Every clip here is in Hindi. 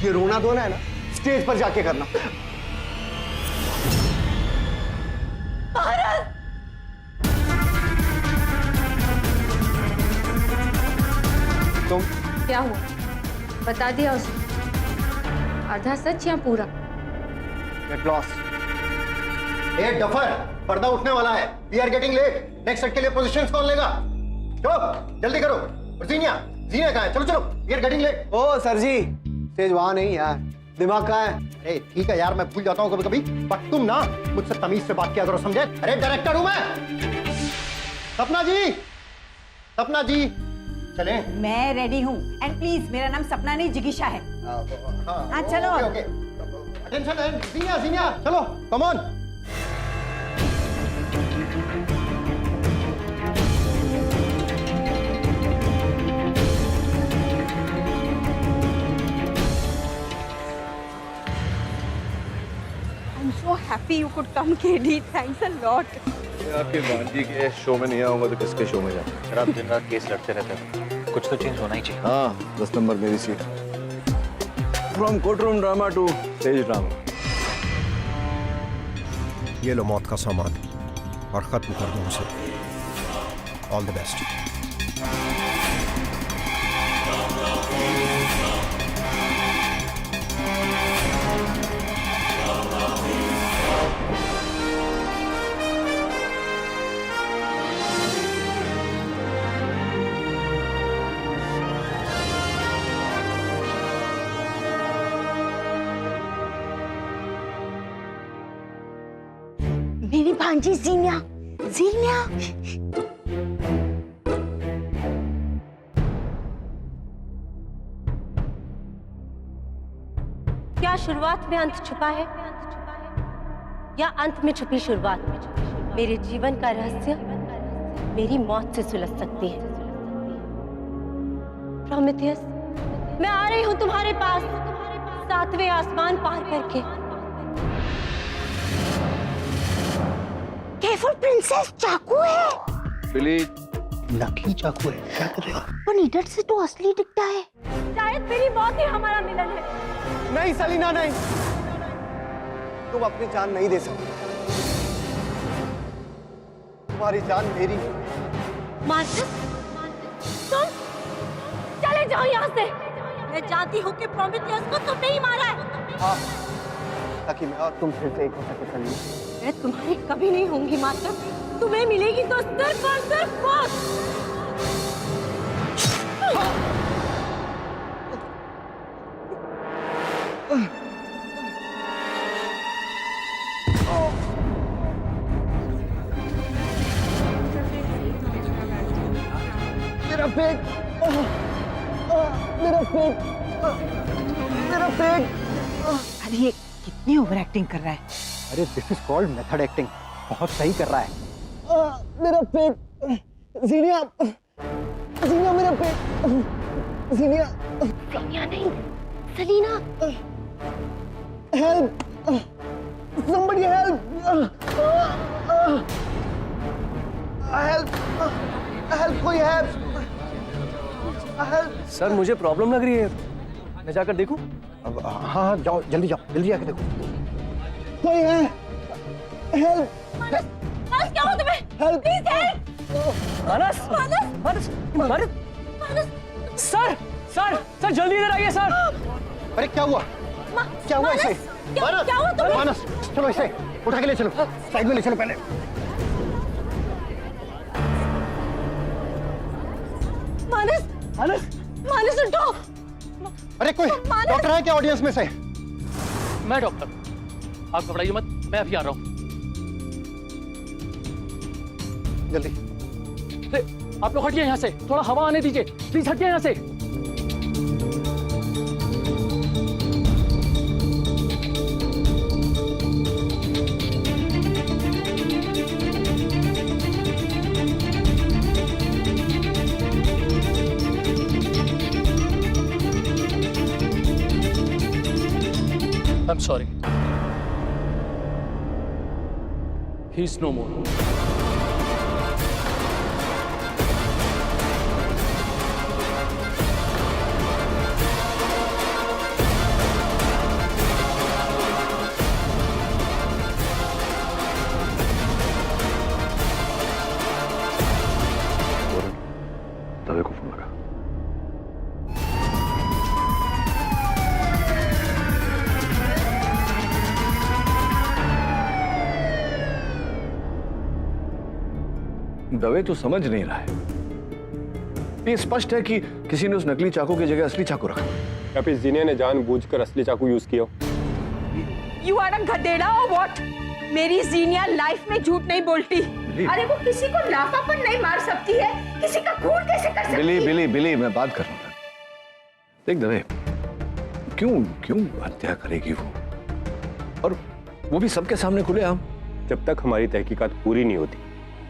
ये रोना धोना है ना स्टेज पर जाके करना। तुम क्या हुआ बता दिया उसे? आधा सच या पूरा? Get lost. ए डफर, पर्दा उठने वाला है। We are getting late. Next set के लिए पोजीशंस कौन लेगा? चलो जल्दी करो। और जीनिया कहाँ है? चलो चलो, वी आर गेटिंग लेट। ओ सर जी, स्टेज वहां नहीं यार, दिमाग कहाँ है? अरे ठीक है यार, मैं भूल जाता हूँ कभी कभी, बट तुम ना मुझसे तमीज से बात किया करो, समझे? अरे डायरेक्टर हूं मैं। सपना जी चले। मैं रेडी हूँ। एंड प्लीज, मेरा नाम सपना नहीं जिगीशा है। हाँ चलो। ओके अटेंशन, जीनिया चलो, come on. I'm so happy you could come, KD. Thanks a lot. आपकी भांजी के शो में नहीं आऊंगा तो किसके शो में जाऊँ? सर आप दिन रात केस लड़ते रहते हैं, कुछ तो चेंज होना ही चाहिए। हाँ, 10 नंबर मेरी seat. From court room drama to stage drama. ये लो मौत का सामान और खत्म कर दो उसे। All the best. मेरी भांजी जीनिया। क्या शुरुआत में अंत छुपा है या अंत में छुपी शुरुआत? मेरे जीवन का रहस्य मेरी मौत से सुलझ सकती है। प्रोमेथियस, मैं आ रही हूं तुम्हारे पास, 7वें आसमान पार करके। केवल प्रिंसेस चाकू है। बिली, नकली चाकू है, क्या कर रहे हो? पर इधर से तो असली दिखता है। शायद मेरी मौत ही हमारा मिलन है। नहीं सलीना नहीं, तुम अपनी जान नहीं दे सकती। तुम्हारी जान मेरी। मार्कस, तुम चले जाओ यहाँ से। मैं जानती हूँ कि प्रोमेथियस को तुमने ही मारा है। हाँ, ताकि मैं और तुम फिर से एक हो सके सलीना। मैं तुम्हारी कभी नहीं होंगी मार्कस, तुम्हें मिलेगी तो सिर्फ और सिर्फ मौत। मेरा पेट, मेरा पेट, मेरा पेट। अरे ये कितनी ओवर एक्टिंग कर रहा है। अरे this is called method acting. बहुत सही कर रहा है। मेरा पेट, जीनिया मेरा पेट, जीनिया नहीं, सलीना। हेल्प, somebody help, हेल्प कोई हेल्प। सर मुझे प्रॉब्लम लग रही है, मैं जाकर देखूं? अब हाँ जाओ, जल्दी जाके देखो। कोई है? हेल्प, मानस, क्या हुआ तुम्हें? Help, please help. Manas, sir जल्दी इधर आइए सर। अरे क्या हुआ? क्या हुआ इसे? क्या हुआ तुम्हें? मानस, चलो इसे उठा के ले चलो, साइड में ले चलो पहले। मानस उठो। अरे कोई डॉक्टर है क्या ऑडियंस में से? मैं डॉक्टर, आप घबराइए मत, मैं अभी आ रहा हूँ। जल्दी। आप लोग हटिए यहाँ से, थोड़ा हवा आने दीजिए, प्लीज हटिए यहाँ से। I'm sorry. He's no more. Dave तो समझ नहीं रहा है। ये स्पष्ट है कि किसी ने उस नकली चाकू की जगह असली चाकू रखा। या फिर जीनिया ने जानबूझकर असली चाकू यूज किया। यू आर अ गधेड़ा और व्हाट? मेरी जीनिया लाइफ में झूठ नहीं बोलती। अरे वो किसी को लाफा पर नहीं मार सकती है, किसी का खून कैसे कर सकती है? बिली बिली मैं बात कर रहा हूँ। देख दवे, क्यों हत्या करेगी वो, और वो भी सबके सामने खुलेआम। जब तक हमारी तहकीकात पूरी नहीं होती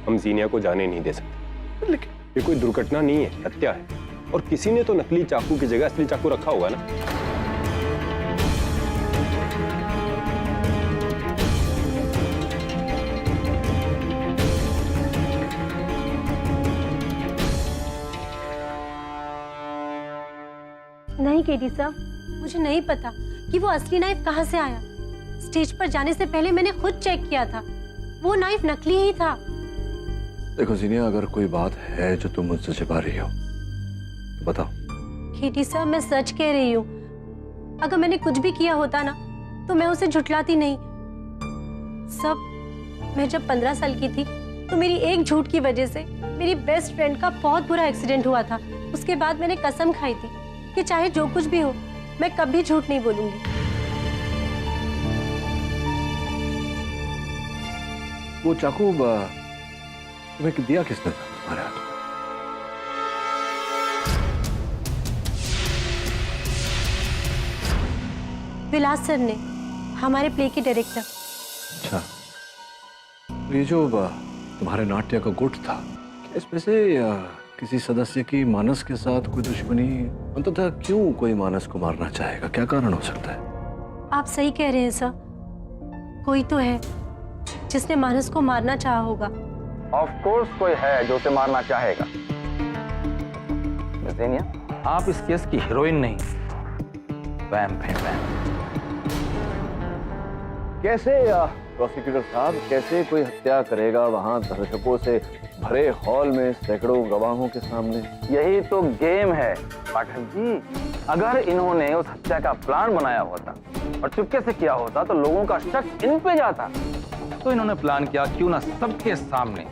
हम जीनिया को जाने नहीं दे सकते। लेकिन ये कोई दुर्घटना नहीं है, हत्या है, और किसी ने तो नकली चाकू की जगह असली चाकू रखा होगा ना। नहीं केडी साहब, मुझे नहीं पता कि वो असली नाइफ कहाँ से आया। स्टेज पर जाने से पहले मैंने खुद चेक किया था, वो नाइफ नकली ही था। देखो जीनिया, अगर कोई बात है जो तुम मुझसे छिपा रही हो तो बताओ। केडी साहब, मैं सच कह रही हूँ। अगर मैंने कुछ भी किया होता ना तो मैं उसे झुठलाती नहीं। सब मैं जब 15 साल की थी तो मेरी एक झूठ की वजह से मेरी बेस्ट फ्रेंड का बहुत बुरा एक्सीडेंट हुआ था। उसके बाद मैंने कसम खाई थी कि चाहे जो कुछ भी हो मैं कभी झूठ नहीं बोलूंगी। वो चाकू तुम्हें दिया किसने था तुम्हारे हाथ में? विलास सर ने, हमारे प्ले के डायरेक्टर। अच्छा, तो ये जो तुम्हारे नाट्य का गुट था, क्या इसमें से किसी सदस्य की मानस के साथ कोई दुश्मनी? अंततः क्यों कोई मानस को मारना चाहेगा? क्या कारण हो सकता है? आप सही कह रहे हैं सर, कोई तो है जिसने मानस को मारना चाहा होगा। ऑफ कोर्स कोई है जो उसे मारना चाहेगा। जीनिया, आप इस केस की हीरोइन नहीं, वैम्प है, वैम्प। कैसे प्रोसिक्यूटर साहब, कैसे कोई हत्या करेगा वहां दर्शकों से भरे हॉल में सैकड़ों गवाहों के सामने? यही तो गेम है पाठक जी। अगर इन्होंने उस हत्या का प्लान बनाया होता और चुपके से किया होता तो लोगों का शक इन पे जाता। तो इन्होंने प्लान किया, क्यों ना सबके सामने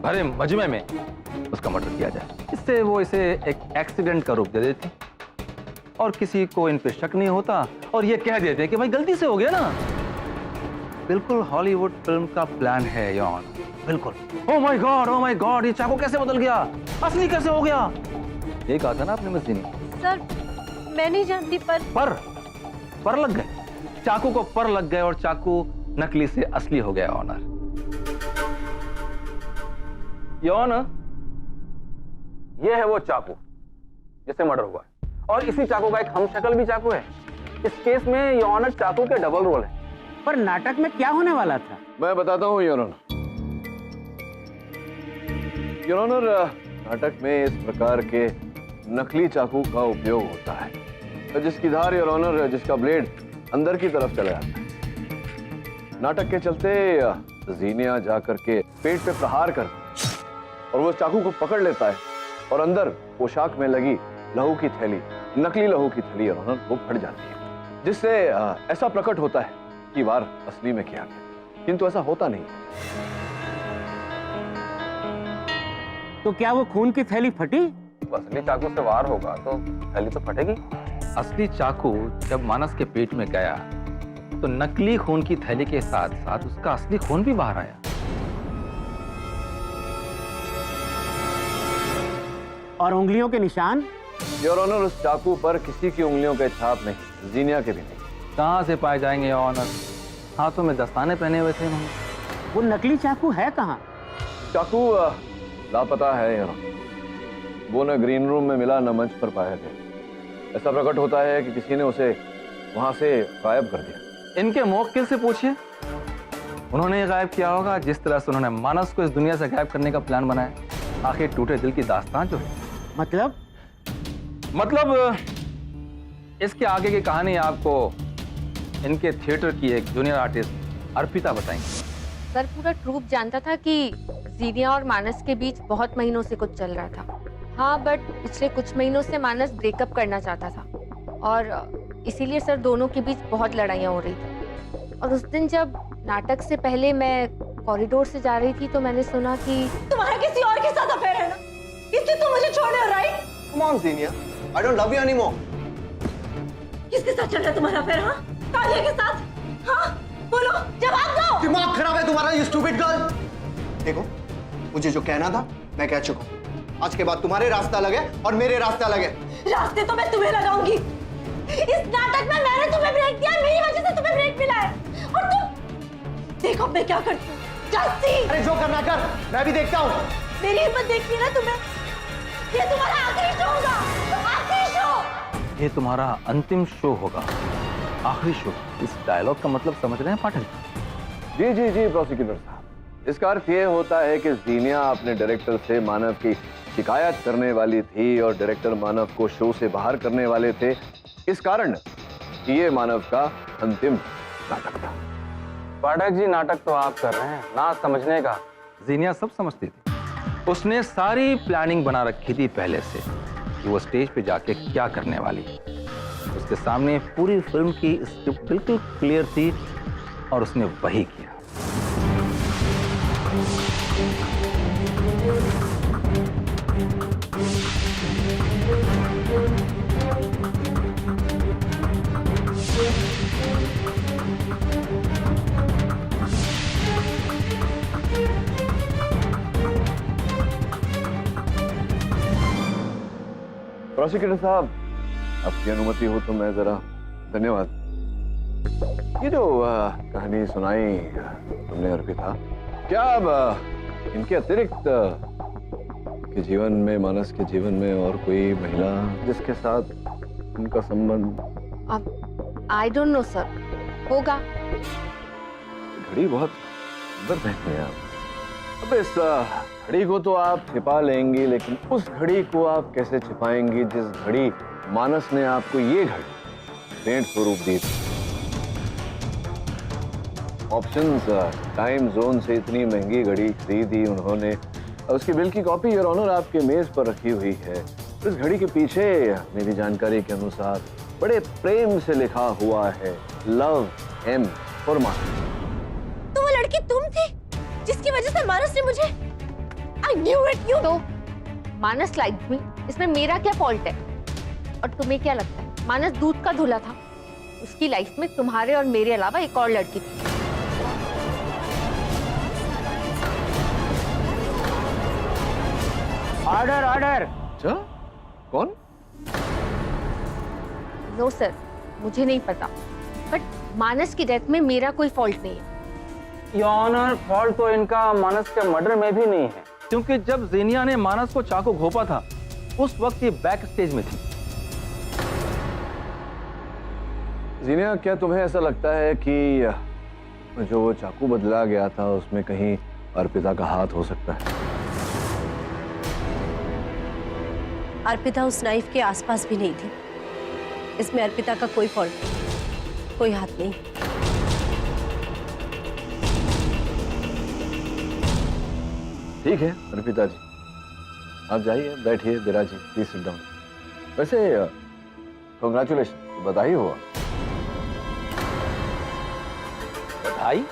भरे मजमे में उसका मर्डर किया जाए। इससे वो इसे एक एक्सीडेंट का रूप दे देते और किसी को इन पे शक नहीं होता और ये कह देते कि भाई गलती से हो गया ना। बिल्कुल हॉलीवुड फिल्म का प्लान है यौन, बिल्कुल। ओह माय गॉड, ये चाकू कैसे बदल गया, असली कैसे हो गया? ये कहा था ना आपने मिस जीनी। सर मैं नहीं जानती, पर लग गए, चाकू को पर लग गए और चाकू नकली से असली हो गया ऑनर। यौन, ये है वो चाकू जिससे मर्डर हुआ और इसी चाकू का एक हमशक्ल भी चाकू है। इस केस में यौन चाकू के डबल रोल है। पर नाटक में क्या होने वाला था? मैं बताता हूँ योर ऑनर। योर ऑनर, नाटक में इस प्रकार के नकली चाकू का उपयोग होता है जिसकी धार, योर ऑनर, जिसका ब्लेड अंदर की तरफ चला जाता है। नाटक के चलते जीनिया जाकर के पेट पे प्रहार कर और वो चाकू को पकड़ लेता है और अंदर पोशाक में लगी लहू की थैली, नकली लहू की थैली, योर ऑनर, वो फट जाती है, जिससे ऐसा प्रकट होता है कि वार असली में किया गया, किंतु ऐसा होता नहीं। तो क्या वो खून की थैली फटी? असली चाकू से वार होगा तो थैली तो फटेगी। असली चाकू जब मानस के पेट में गया तो नकली खून की थैली के साथ साथ उसका असली खून भी बाहर आया। और उंगलियों के निशान? योर ऑनर, उस चाकू पर किसी की उंगलियों के छाप नहीं, जीनिया के भी नहीं। कहां से पाए जाएंगे ऑनर? हाथों में दस्ताने पहने हुए थे उन्होंने। वो नकली चाकू है कहाँ? चाकू लापता है योर ऑनर। वो न ग्रीन रूम में मिला, न मंच पर पाया गया। ऐसा प्रकट होता है कि किसी ने उसे वहां से गायब कर दिया। इनके मुवक्किल से पूछिए, उन्होंने ये गायब किया होगा जिस तरह से उन्होंने मानस को इस दुनिया से गायब करने का प्लान बनाया। आखिर टूटे दिल की दास्तान जो है। मतलब इसके आगे की कहानी आपको इनके थिएटर की एक जूनियर आर्टिस्ट अर्पिता बताएंगे। सर पूरा ट्रूप जानता था कि जीनिया और मानस के बीच बहुत महीनों से कुछ चल रहा था। हाँ, बट पिछले कुछ महीनों से मानस ब्रेकअप करना चाहता था और इसीलिए सर दोनों के बीच बहुत लड़ाइयाँ हो रही थी। और उस दिन जब नाटक से पहले मैं कॉरिडोर से जा रही थी तो मैंने सुना कि तुम्हारा किसी और के साथ अफेयर है ना, इसलिए तुम मुझे छोड़ रहे हो, right? Come on Zeenia, I don't love you anymore. किसके साथ चल रहा है तुम्हारा अफेयर? हाँ, तालिया के साथ? हाँ, बोलो, जवाब दो। दिमाग खराब है तुम्हारा, यू स्टूपिड गर्ल। देखो, मुझे जो कहना था मैं कह चुका हूँ। आज के बाद तुम्हारे रास्ता अलग है और मेरे रास्ता अलग है। रास्ते तो मैं तुम्हें लगाऊंगी। इस नाटक में मैंने तुम्हें ब्रेक दिया, मेरी वजह से तुम्हें ब्रेक मिला है। और तुम देखो मैं क्या करती हूँ। जस्सी, अरे जो करना कर, मैं भी देखता हूँ। मेरी हिम्मत देखती है ना तुम्हें? ये तुम्हारा आखिरी शो होगा, आखिरी शो। ये तुम्हारा अंतिम शो होगा, आखिरी शो। इस डायलॉग का मतलब समझ रहे हैं पाठक? जी जी जी प्रोसिक्यूटर साहब, इसका अर्थ ये होता है कि ज़ीनिया अपने डायरेक्टर से मानव की शिकायत करने वाली थी और डायरेक्टर मानव को शो से बाहर करने वाले थे। इस कारण ये मानव का अंतिम नाटक था। पाठक जी, नाटक तो आप कर रहे हैं, ना समझने का। ज़ीनिया सब समझती थी। उसने सारी प्लानिंग बना रखी थी पहले से कि वो स्टेज पे जाके क्या करने वाली है। उसके सामने पूरी फिल्म की स्क्रिप्ट बिल्कुल क्लियर थी और उसने वही किया। प्रोसिक्यूटर साहब, आपकी अनुमति हो तो मैं जरा, धन्यवाद। ये जो कहानी सुनाई तुमने अर्पिता, क्या अब इनके अतिरिक्त के जीवन में, मानस के जीवन में और कोई महिला जिसके साथ उनका संबंध? अब आई डोंट नो सर, होगा। घड़ी बहुत सुंदर पहनी है आप। अब इस घड़ी को तो आप छिपा लेंगी, लेकिन उस घड़ी को आप कैसे छिपाएंगी जिस घड़ी मानस ने आपको ये घड़ी भेंट स्वरूप दी थी? ऑप्शंस, टाइम जोन से इतनी महंगी घड़ी खरीदी उन्होंने, उसकी बिल की कॉपी योर ऑनर आपके मेज पर रखी हुई है। इस घड़ी के पीछे मेरी जानकारी के अनुसार बड़े प्रेम से लिखा हुआ है, लव एम फॉर मानस। तो वो लड़की तुम थी जिसकी वजह से मानस ने मुझे, I knew it, you। तो मानस लाइक मी, इसमें मेरा क्या फॉल्ट है? और तुम्हें क्या लगता है मानस दूध का धुला था? उसकी लाइफ में तुम्हारे और मेरे अलावा एक और लड़की थी। Order order. अच्छा, कौन? नो सर, मुझे नहीं पता, बट मानस की डेथ में मेरा कोई फॉल्ट नहीं है। योर ऑनर, फॉल्ट तो इनका मानस के मर्डर में भी नहीं है, क्योंकि जब ज़ीनिया ने मानस को चाकू घोंपा था उस वक्त ये बैक स्टेज में थी। ज़ीनिया, क्या तुम्हें ऐसा लगता है कि जो वो चाकू बदला गया था उसमें कहीं अर्पिता का हाथ हो सकता है? अर्पिता उस नाइफ के आसपास भी नहीं थी। इसमें अर्पिता का कोई फॉल्ट नहीं, कोई हाथ नहीं। ठीक है अर्पिता जी, आप जाइए, बैठिए, विराजिए, प्लीज सिट डाउन। वैसे कांग्रेचुलेशन, बधाई हुआ। बधाई?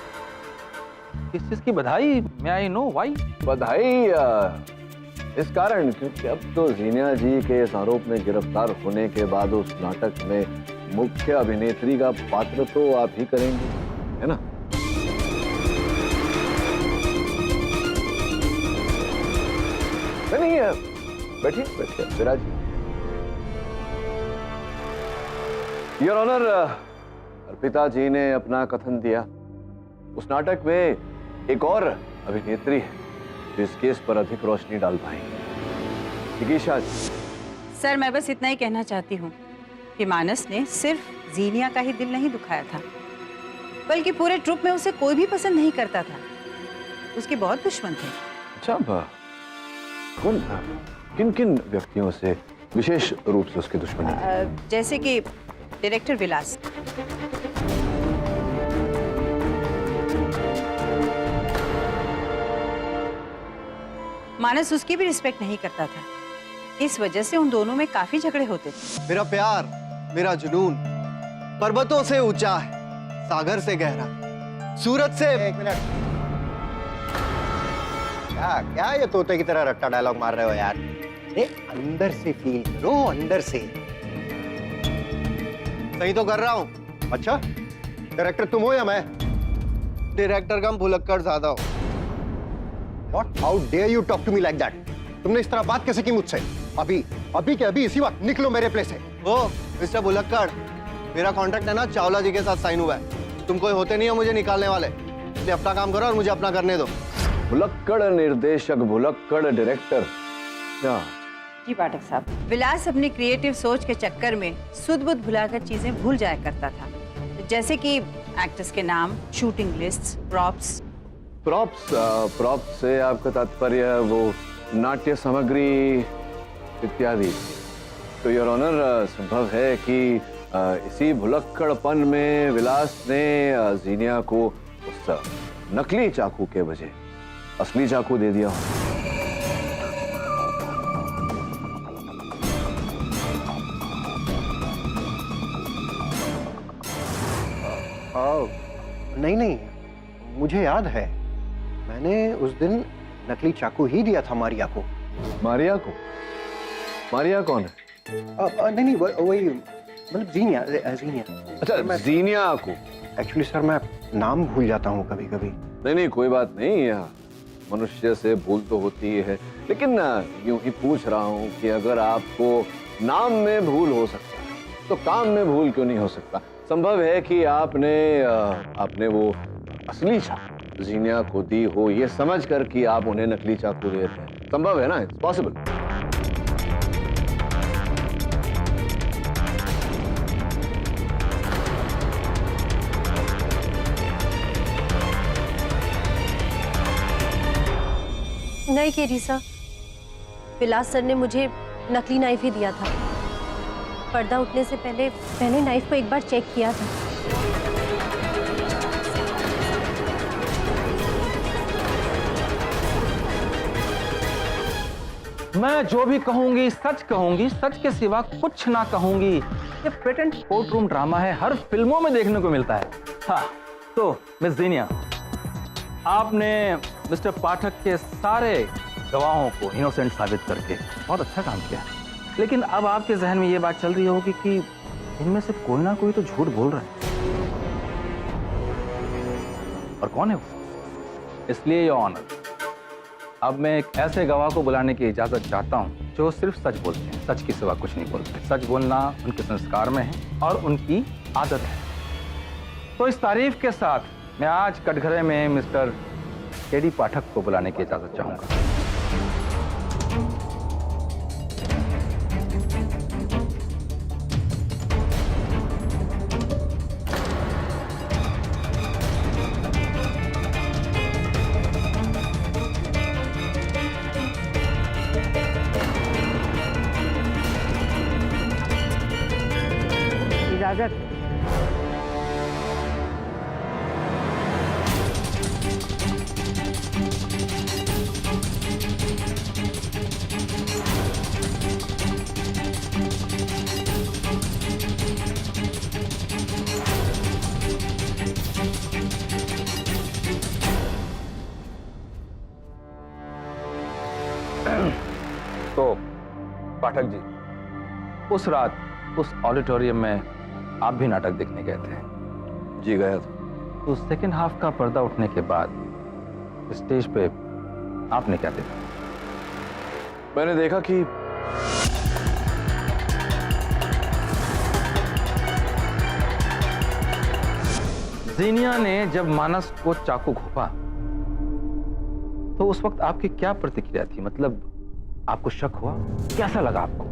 किस चीज की बधाई? मैं आई नो व्हाई? बधाई इस कारण क्योंकि अब तो ज़ीनिया जी के इस आरोप में गिरफ्तार होने के बाद उस नाटक में मुख्य अभिनेत्री का पात्र तो आप ही करेंगे, है ना? नहीं, बैठिए बैठिए विराजिए। योर ऑनर, अर्पिता जी ने अपना कथन दिया। उस नाटक में एक और अभिनेत्री है जो इस केस पर अधिक रोशनी डाल पाएंगी। जिगीशा जी। सर, मैं बस इतना ही कहना चाहती हूँ कि मानस ने सिर्फ ज़ीनिया का ही दिल नहीं दुखाया था, बल्कि पूरे ट्रुप में उसे कोई भी पसंद नहीं करता था। उसके बहुत दुश्मन थे। अच्छा, कौन? किन किन व्यक्तियों से विशेष रूप से उसके दुश्मनी? जैसे कि डायरेक्टर विलास। मानस उसकी भी रिस्पेक्ट नहीं करता था, इस वजह से उन दोनों में काफी झगड़े होते थे। मेरा प्यार, मेरा जुनून पर्वतों से ऊंचा है, सागर से गहरा, सूरज से। एक मिनट, क्या क्या ये तोते की तरह रट्टा डायलॉग मार रहे हो यार? अरे अंदर से फील करो, अंदर से। सही तो कर रहा हूँ। अच्छा, डायरेक्टर तुम हो या मैं? डायरेक्टर कम भुलक्कड़ ज्यादा हो। What? How dare you talk to me like that? तुमने इस तरह बात कैसे की मुझसे? अभी अभी के अभी इसी वक्त निकलो मेरे प्लेस से। ओ मिस्टर भुलक्कड़, मेरा कॉन्ट्रैक्ट है ना चावला जी के साथ साइन हुआ है। तुम कोई होते नहीं हो मुझे निकालने वाले, इसलिए अपना काम करो और मुझे अपना करने दो। भुलक्कड़ निर्देशक, भुलक्कड़ डायरेक्टर। क्या जी पाठक साहब, विलास अपनी क्रिएटिव सोच के चक्कर में सुध बुध भुलाकर चीजें भूल जाया करता था, जैसे कि एक्टर्स के नाम, शूटिंग लिस्ट्स, प्रॉप्स। प्रॉप्स से आपका तात्पर्य वो नाट्य सामग्री इत्यादि। तो योर ऑनर, संभव है कि इसी भुलक्कड़पन में विलास ने जीनिया को उस नकली चाकू के बजाय असली चाकू दे दिया। नहीं नहीं, मुझे याद है, मैंने उस दिन नकली चाकू ही दिया था मारिया को। मारिया को? मारिया कौन है? नहीं नहीं, वही मतलब जीनिया। अच्छा, जीनिया को। एक्चुअली सर मैं नाम भूल जाता हूँ कभी कभी। नहीं, कोई बात नहीं, मनुष्य से भूल तो होती है, लेकिन यूं ही पूछ रहा हूँ कि अगर आपको नाम में भूल हो सकता है तो काम में भूल क्यों नहीं हो सकता? संभव है कि आपने वो असली चाकू जीनिया को दी हो ये समझ कर कि आप उन्हें नकली चाकू दे रहे हैं। संभव है ना? It's possible. नहीं केरी सर, विलास सर ने मुझे नकली नाइफ ही दिया था। पर्दा उठने से पहले मैंने नाइफ को एक बार चेक किया था। मैं जो भी कहूंगी सच कहूंगी, सच के सिवा कुछ ना कहूंगी। ये पेटेंट कोर्ट रूम ड्रामा है, हर फिल्मों में देखने को मिलता है। हाँ, तो मिस जीनिया, आपने मिस्टर पाठक के सारे गवाहों को इनोसेंट साबित करके बहुत अच्छा काम किया। लेकिन अब आपके जहन में ये बात चल रही होगी कि इनमें से कोई ना कोई तो झूठ बोल रहा है, और कौन है वो? इसलिए योर ऑनर, अब मैं एक ऐसे गवाह को बुलाने की इजाजत चाहता हूं जो सिर्फ सच बोलते हैं, सच के सिवा कुछ नहीं बोलते। सच बोलना उनके संस्कार में है और उनकी आदत है। तो इस तारीफ के साथ मैं आज कटघरे में मिस्टर केडी पाठक को बुलाने की इजाजत चाहूंगा। इजाजत। तो पाठक जी, उस रात उस ऑडिटोरियम में आप भी नाटक देखने गए थे? जी गया था। तो सेकेंड हाफ का पर्दा उठने के बाद स्टेज पे आपने क्या देखा? मैंने देखा कि जीनिया ने जब मानस को चाकू घोंपा तो उस वक्त आपकी क्या प्रतिक्रिया थी? मतलब आपको शक हुआ? कैसा लगा आपको?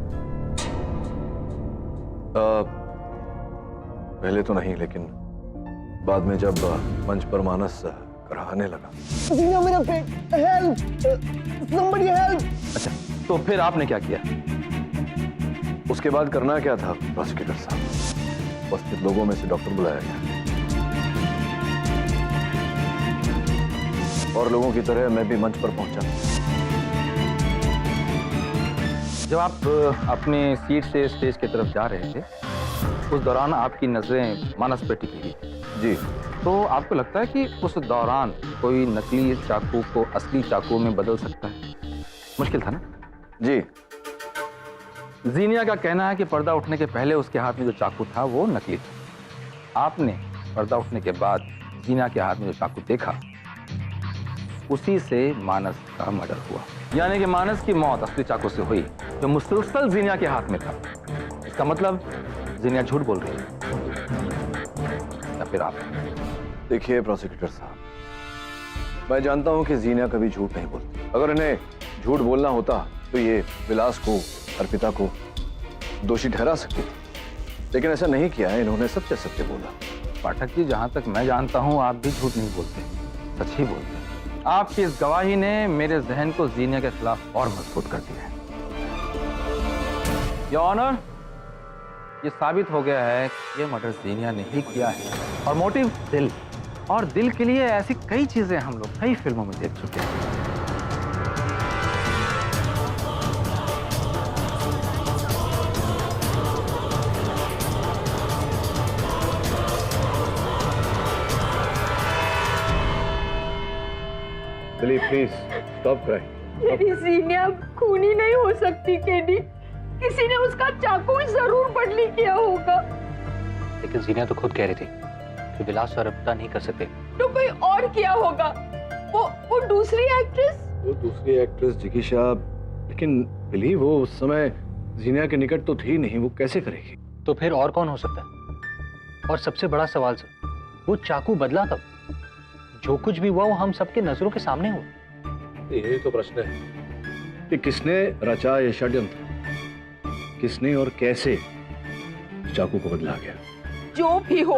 पहले तो नहीं, लेकिन बाद में जब मंच पर मानस कराहने लगा। जीनिया मेरा पेट, हेल्प, somebody help। अच्छा, तो फिर आपने क्या किया? उसके बाद करना क्या था प्रोसिक्यूटर साहब? उपस्थित लोगों में से डॉक्टर बुलाया गया और लोगों की तरह मैं भी मंच पर पहुंचा। जब आप अपनी सीट से स्टेज की तरफ जा रहे थे, उस दौरान आपकी नजरें मानस पे टिकी थी। जी। तो आपको लगता है कि उस दौरान कोई नकली चाकू को असली चाकू में बदल सकता है? मुश्किल था ना? जी। जीनिया का कहना है कि पर्दा उठने के पहले उसके हाथ में जो चाकू था वो नकली था। आपने पर्दा उठने के बाद जीनिया के हाथ में जो चाकू देखा, उसी से मानस का मर्डर हुआ। यानी कि मानस की मौत असली चाकू से हुई जो मुसलसल जीनिया के हाथ में था। इसका मतलब जीनिया झूठ बोल रही है, या फिर आप? देखिए प्रोसिक्यूटर साहब, मैं जानता हूं कि जीनिया कभी झूठ नहीं बोलती। अगर इन्हें झूठ बोलना होता तो ये विलास को, अर्पिता को दोषी ठहरा सकती थी, लेकिन ऐसा नहीं किया है। इन्होंने सत्य सत्य बोला। पाठक जी, जहां तक मैं जानता हूं आप भी झूठ नहीं बोलते, सच ही बोलते हैं। आपकी इस गवाही ने मेरे जहन को जीनिया के खिलाफ और मजबूत कर दिया है। योर ऑनर, ये साबित हो गया है कि ये मर्डर जीनिया ने ही किया है, और मोटिव दिल। और दिल के लिए ऐसी कई चीजें हम लोग कई फिल्मों में देख चुके हैं। Please stop crying. मेरी जीनिया खूनी नहीं हो सकती केडी। किसी ने उसका चाकू जरूर बदली किया होगा। लेकिन जीनिया तो खुद कह रही थी कि विलास और अर्पिता नहीं कर सकते। तो कोई और किया होगा। वो दूसरी एक्ट्रेस। वो दूसरी एक्ट्रेस जिगीशा, लेकिन बिली वो उस समय जीनिया के निकट तो थी नहीं, वो कैसे करेगी? तो फिर और कौन हो सकता है? और सबसे बड़ा सवाल सर, वो चाकू बदला कब? जो कुछ भी हुआ वो हम सबके नजरों के सामने हुआ। यही तो प्रश्न है कि किसने रचा ये षड्यंत्र, किसने और कैसे चाकू को बदला गया। जो भी हो,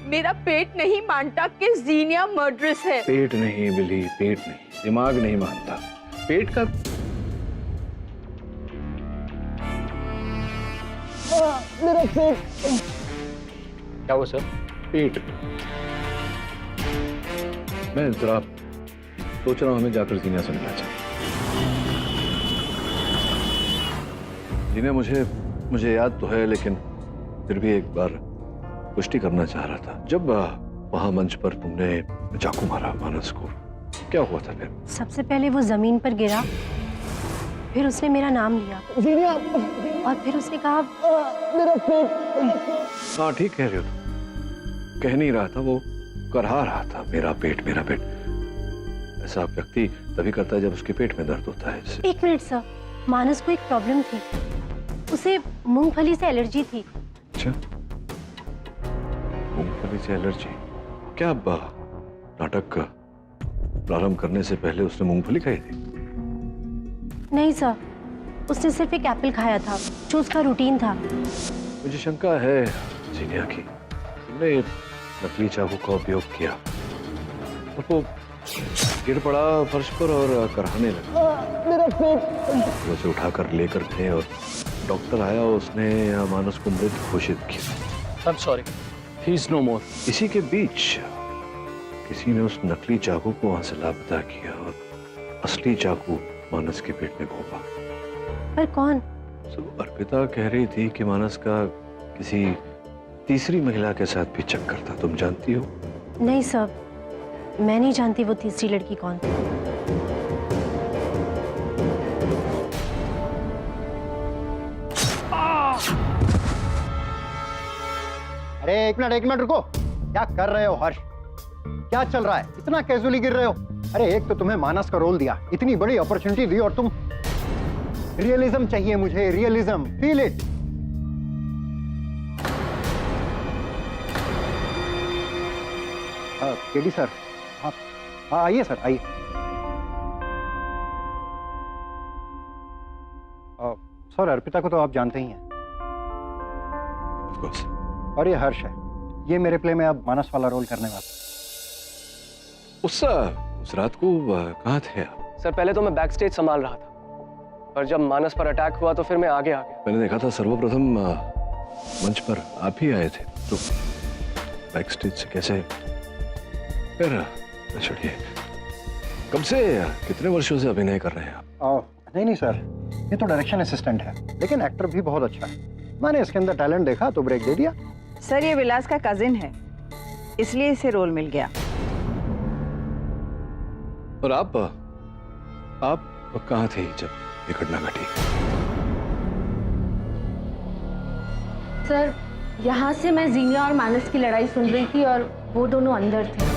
मेरा पेट नहीं मानता कि जीनिया मर्डरस है। पेट नहीं बिली, पेट नहीं, दिमाग नहीं मानता। पेट का मेरा पेट। क्या हुआ सर? पेट। मैं जरा सोच रहा हूं हमें जाकर जीनिया से मिलना चाहिए। जीनिया मुझे याद तो है, लेकिन फिर भी एक बार पुष्टि करना चाह रहा था। जब वहां मंच पर तुमने चाकू मारा मानस को, क्या हुआ था फिर? सबसे पहले वो जमीन पर गिरा, फिर उसने मेरा नाम लिया और फिर उसने कहा मेरा पेट। हाँ ठीक कह रहे हो तुम। कह नहीं रहा था, वो करहा रहा था, मेरा पेट मेरा पेट। ऐसा व्यक्ति तभी करता है जब उसके पेट में दर्द होता है। एक मिनट सर, मानस को एक प्रॉब्लम थी, उसे मूंगफली से एलर्जी थी। अच्छा, मूंगफली से एलर्जी? क्या अब नाटक प्रारंभ करने से पहले उसने मूंगफली खाई थी? नहीं सर, उसने सिर्फ एक एप्पल खाया था जो उसका रूटीन था। मुझे शंका है जीनिया की, तुमने नकली चाकू का उपयोग किया और वो गिर पड़ा फर्श पर और करहाने लगा। मेरा पेट। उसे उठाकर लेकर थे और डॉक्टर आया, उसने मानस को मृत घोषित किया। I'm sorry, he is no more. इसी के बीच किसी ने उस नकली चाकू को वहां से लापता किया और असली चाकू मानस के पेट में घोंपा। पर कौन? अर्पिता कह रही थी कि मानस का किसी तीसरी महिला के साथ भी चक्कर था, तुम जानती हो? नहीं सर, मैं नहीं जानती वो तीसरी लड़की कौन थी। अरे एक मिनट रुको। क्या कर रहे हो हर्ष? क्या चल रहा है? इतना कैजुअली गिर रहे हो? अरे एक तो तुम्हें मानस का रोल दिया, इतनी बड़ी अपॉर्चुनिटी दी, और तुम रियलिज्म चाहिए मुझे, realism, feel it. KD sir, हाँ आइए सर, आइए। सर अर्पिता को तो आप जानते ही हैं। Of course. और ये हर्ष है, ये मेरे प्ले में अब मानस वाला रोल करने वाला। उस रात को कहाँ थे आप? सर पहले तो मैं बैक स्टेज संभाल रहा था, पर जब मानस पर अटैक हुआ तो फिर मैं आगे आ गया। मैंने देखा था सर्वप्रथम मंच पर आप ही आए थे, तो बैक स्टेज से कैसे? फिर छोड़िए, कब से, कितने वर्षों से अभिनय कर रहे हैं आप? नहीं सर, ये तो डायरेक्शन असिस्टेंट है, लेकिन एक्टर भी बहुत अच्छा है। मैंने इसके अंदर टैलेंट देखा तो ब्रेक दे दिया। सर ये विलास का कजिन है, इसलिए इसे रोल मिल गया। और आप कहाँ थे जब ये घटना घटी? सर, यहाँ से मैं जीनिया और मानस की लड़ाई सुन रही थी और वो दोनों अंदर थे।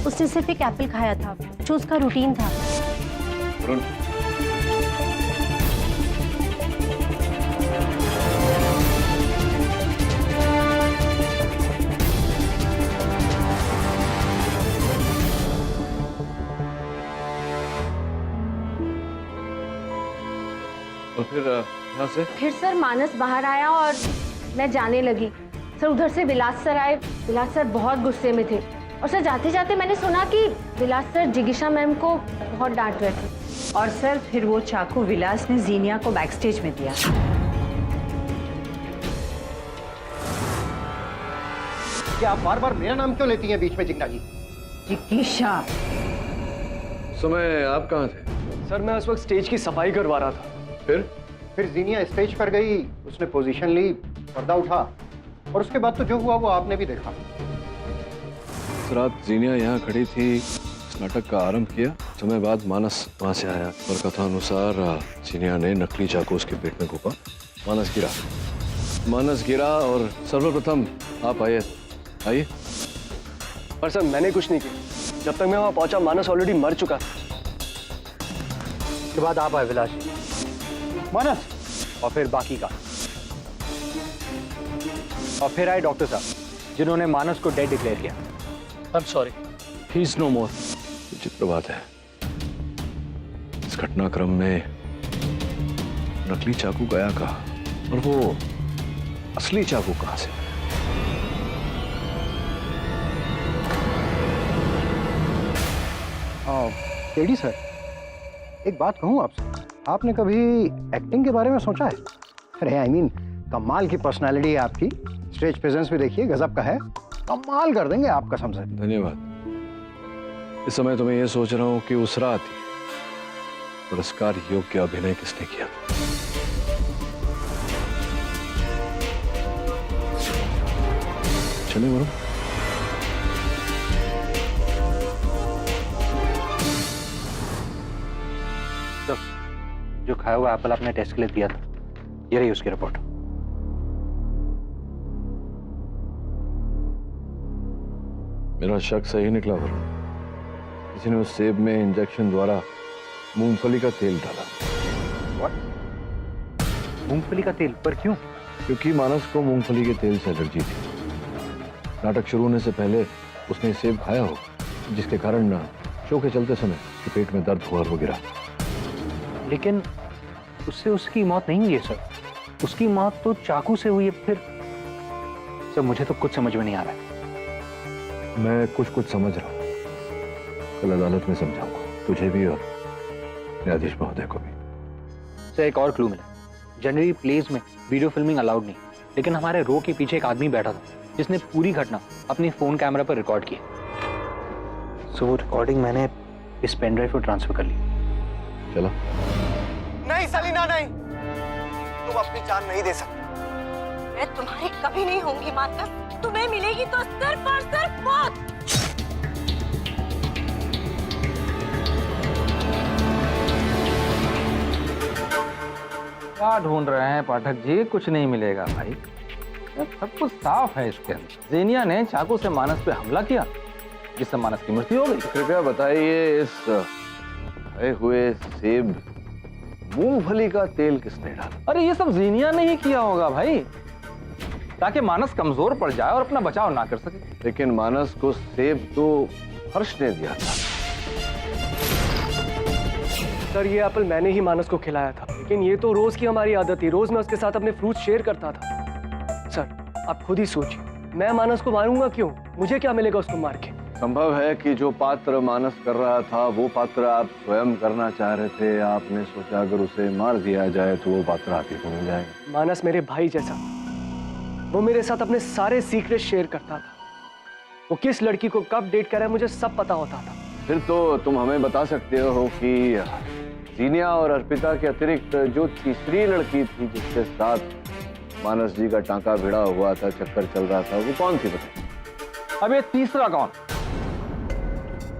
उसने सिर्फ एक एप्पल खाया था जो उसका रूटीन था। वरुण, और फिर यहाँ से? फिर सर मानस बाहर आया और मैं जाने लगी। सर उधर से विलास सर आए। विलास सर बहुत गुस्से में थे और सर जाते जाते मैंने सुना कि विलास सर जिगीशा मैम को बहुत डांट रहे थे। और सर फिर वो चाकू विलास ने जीनिया को बैकस्टेज में दिया। क्या आप बार बार मेरा नाम क्यों लेती हैं बीच में जिग्ना जी? जिगीशा। समय आप कहाँ थे? सर मैं उस वक्त स्टेज की सफाई करवा रहा था। फिर जीनिया स्टेज पर गई, उसने पोजीशन ली, पर्दा उठा और उसके बाद तो जो हुआ वो आपने भी देखा। रात जीनिया यहाँ खड़ी थी, इस नाटक का आरंभ किया। समय बाद मानस वहां से आया और कथा अनुसार जीनिया ने नकली चाकू उसके पेट में घोंपा। मानस गिरा और सर्वप्रथम आप आइए। पर सर मैंने कुछ नहीं किया। जब तक मैं वहां पहुंचा मानस ऑलरेडी मर चुका था। उसके बाद आप आए विलास, मानस और फिर बाकी का, और फिर आए डॉक्टर साहब जिन्होंने मानस को डेड डिक्लेयर किया। I am sorry. He is no more. विचित्र बात है, इस घटनाक्रम में नकली चाकू गया कहाँ और वो असली चाकू कहाँ से? लेडी सर, एक बात कहूँ आपसे, आपने कभी एक्टिंग के बारे में सोचा है? अरे आई मीन कमाल की पर्सनालिटी है आपकी, स्टेज प्रेजेंस भी देखिए गजब का है, कमाल कर देंगे आप कसम से। धन्यवाद। इस समय तो मैं ये सोच रहा हूँ कि उस रात पुरस्कार योग्य अभिनय किसने किया। चलिए वरुण। जो खाया हुआ एप्पल आपने टेस्ट के लिए दिया था, ये रही उसकी रिपोर्ट। मेरा शक सही निकला वरुण। किसी ने उस सेब में इंजेक्शन द्वारा मूंगफली का तेल डाला। मूंगफली का तेल? पर क्यों? क्योंकि मानस को मूंगफली के तेल से एलर्जी थी। नाटक शुरू होने से पहले उसने सेब खाया हो, जिसके कारण शो के चलते समय उसके पेट में दर्द हुआ और वो गिरा। लेकिन उससे उसकी मौत नहीं हुई है सर, उसकी मौत तो चाकू से हुई है। फिर सर मुझे तो कुछ समझ में नहीं आ रहा है। मैं कुछ समझ रहा हूँ, कल अदालत में समझाऊंगा तुझे भी और न्यायाधीश महोदय को भी। सर एक और क्लू मिला। जनरली प्लेज में वीडियो फिल्मिंग अलाउड नहीं, लेकिन हमारे रो के पीछे एक आदमी बैठा था जिसने पूरी घटना अपने फोन कैमरा पर रिकॉर्ड की। सो वो रिकॉर्डिंग मैंने इस पेन ड्राइव पर ट्रांसफर कर ली। चलो। नहीं सलीना नहीं, तुम अपनी जान नहीं दे सकते। मैं तुम्हारी कभी नहीं होंगी मातम, तुम्हें मिलेगी तो सिर्फ और सिर्फ मौत। क्या ढूंढ रहे हैं पाठक जी? कुछ नहीं मिलेगा भाई, सब कुछ साफ है इसके अंदर। जेनिया ने चाकू से मानस पे हमला किया, जिससे मानस की मृत्यु हो गई। कृपया बताइए, इस खाए हुए सेब मूंगफली का तेल किसने डाला? अरे ये सब जीनिया ने ही किया होगा भाई, ताकि मानस कमजोर पड़ जाए और अपना बचाव ना कर सके। लेकिन मानस को सेब तो हर्ष ने दिया था। सर ये एप्पल मैंने ही मानस को खिलाया था, लेकिन ये तो रोज की हमारी आदत थी। रोज मैं उसके साथ अपने फ्रूट्स शेयर करता था। सर आप खुद ही सोचिए, मैं मानस को मारूंगा क्यों? मुझे क्या मिलेगा उसको मार के? संभव है कि जो पात्र मानस कर रहा था वो पात्र आप स्वयं करना चाह रहे थे। आपने सोचा अगर उसे मार दिया जाए तो वो पात्र आप ही को मिल जाएगा। मानस मेरे भाई जैसा, वो मेरे साथ अपने सारे सीक्रेट शेयर करता था। वो किस लड़की को कब डेट करा है मुझे सब पता होता था। फिर तो तुम हमें बता सकते हो कि जीनिया और अर्पिता के अतिरिक्त जो तीसरी लड़की थी जिसके साथ मानस जी का टांका भिड़ा हुआ था, चक्कर चल रहा था, वो कौन थी बताइए? अब ये तीसरा कौन?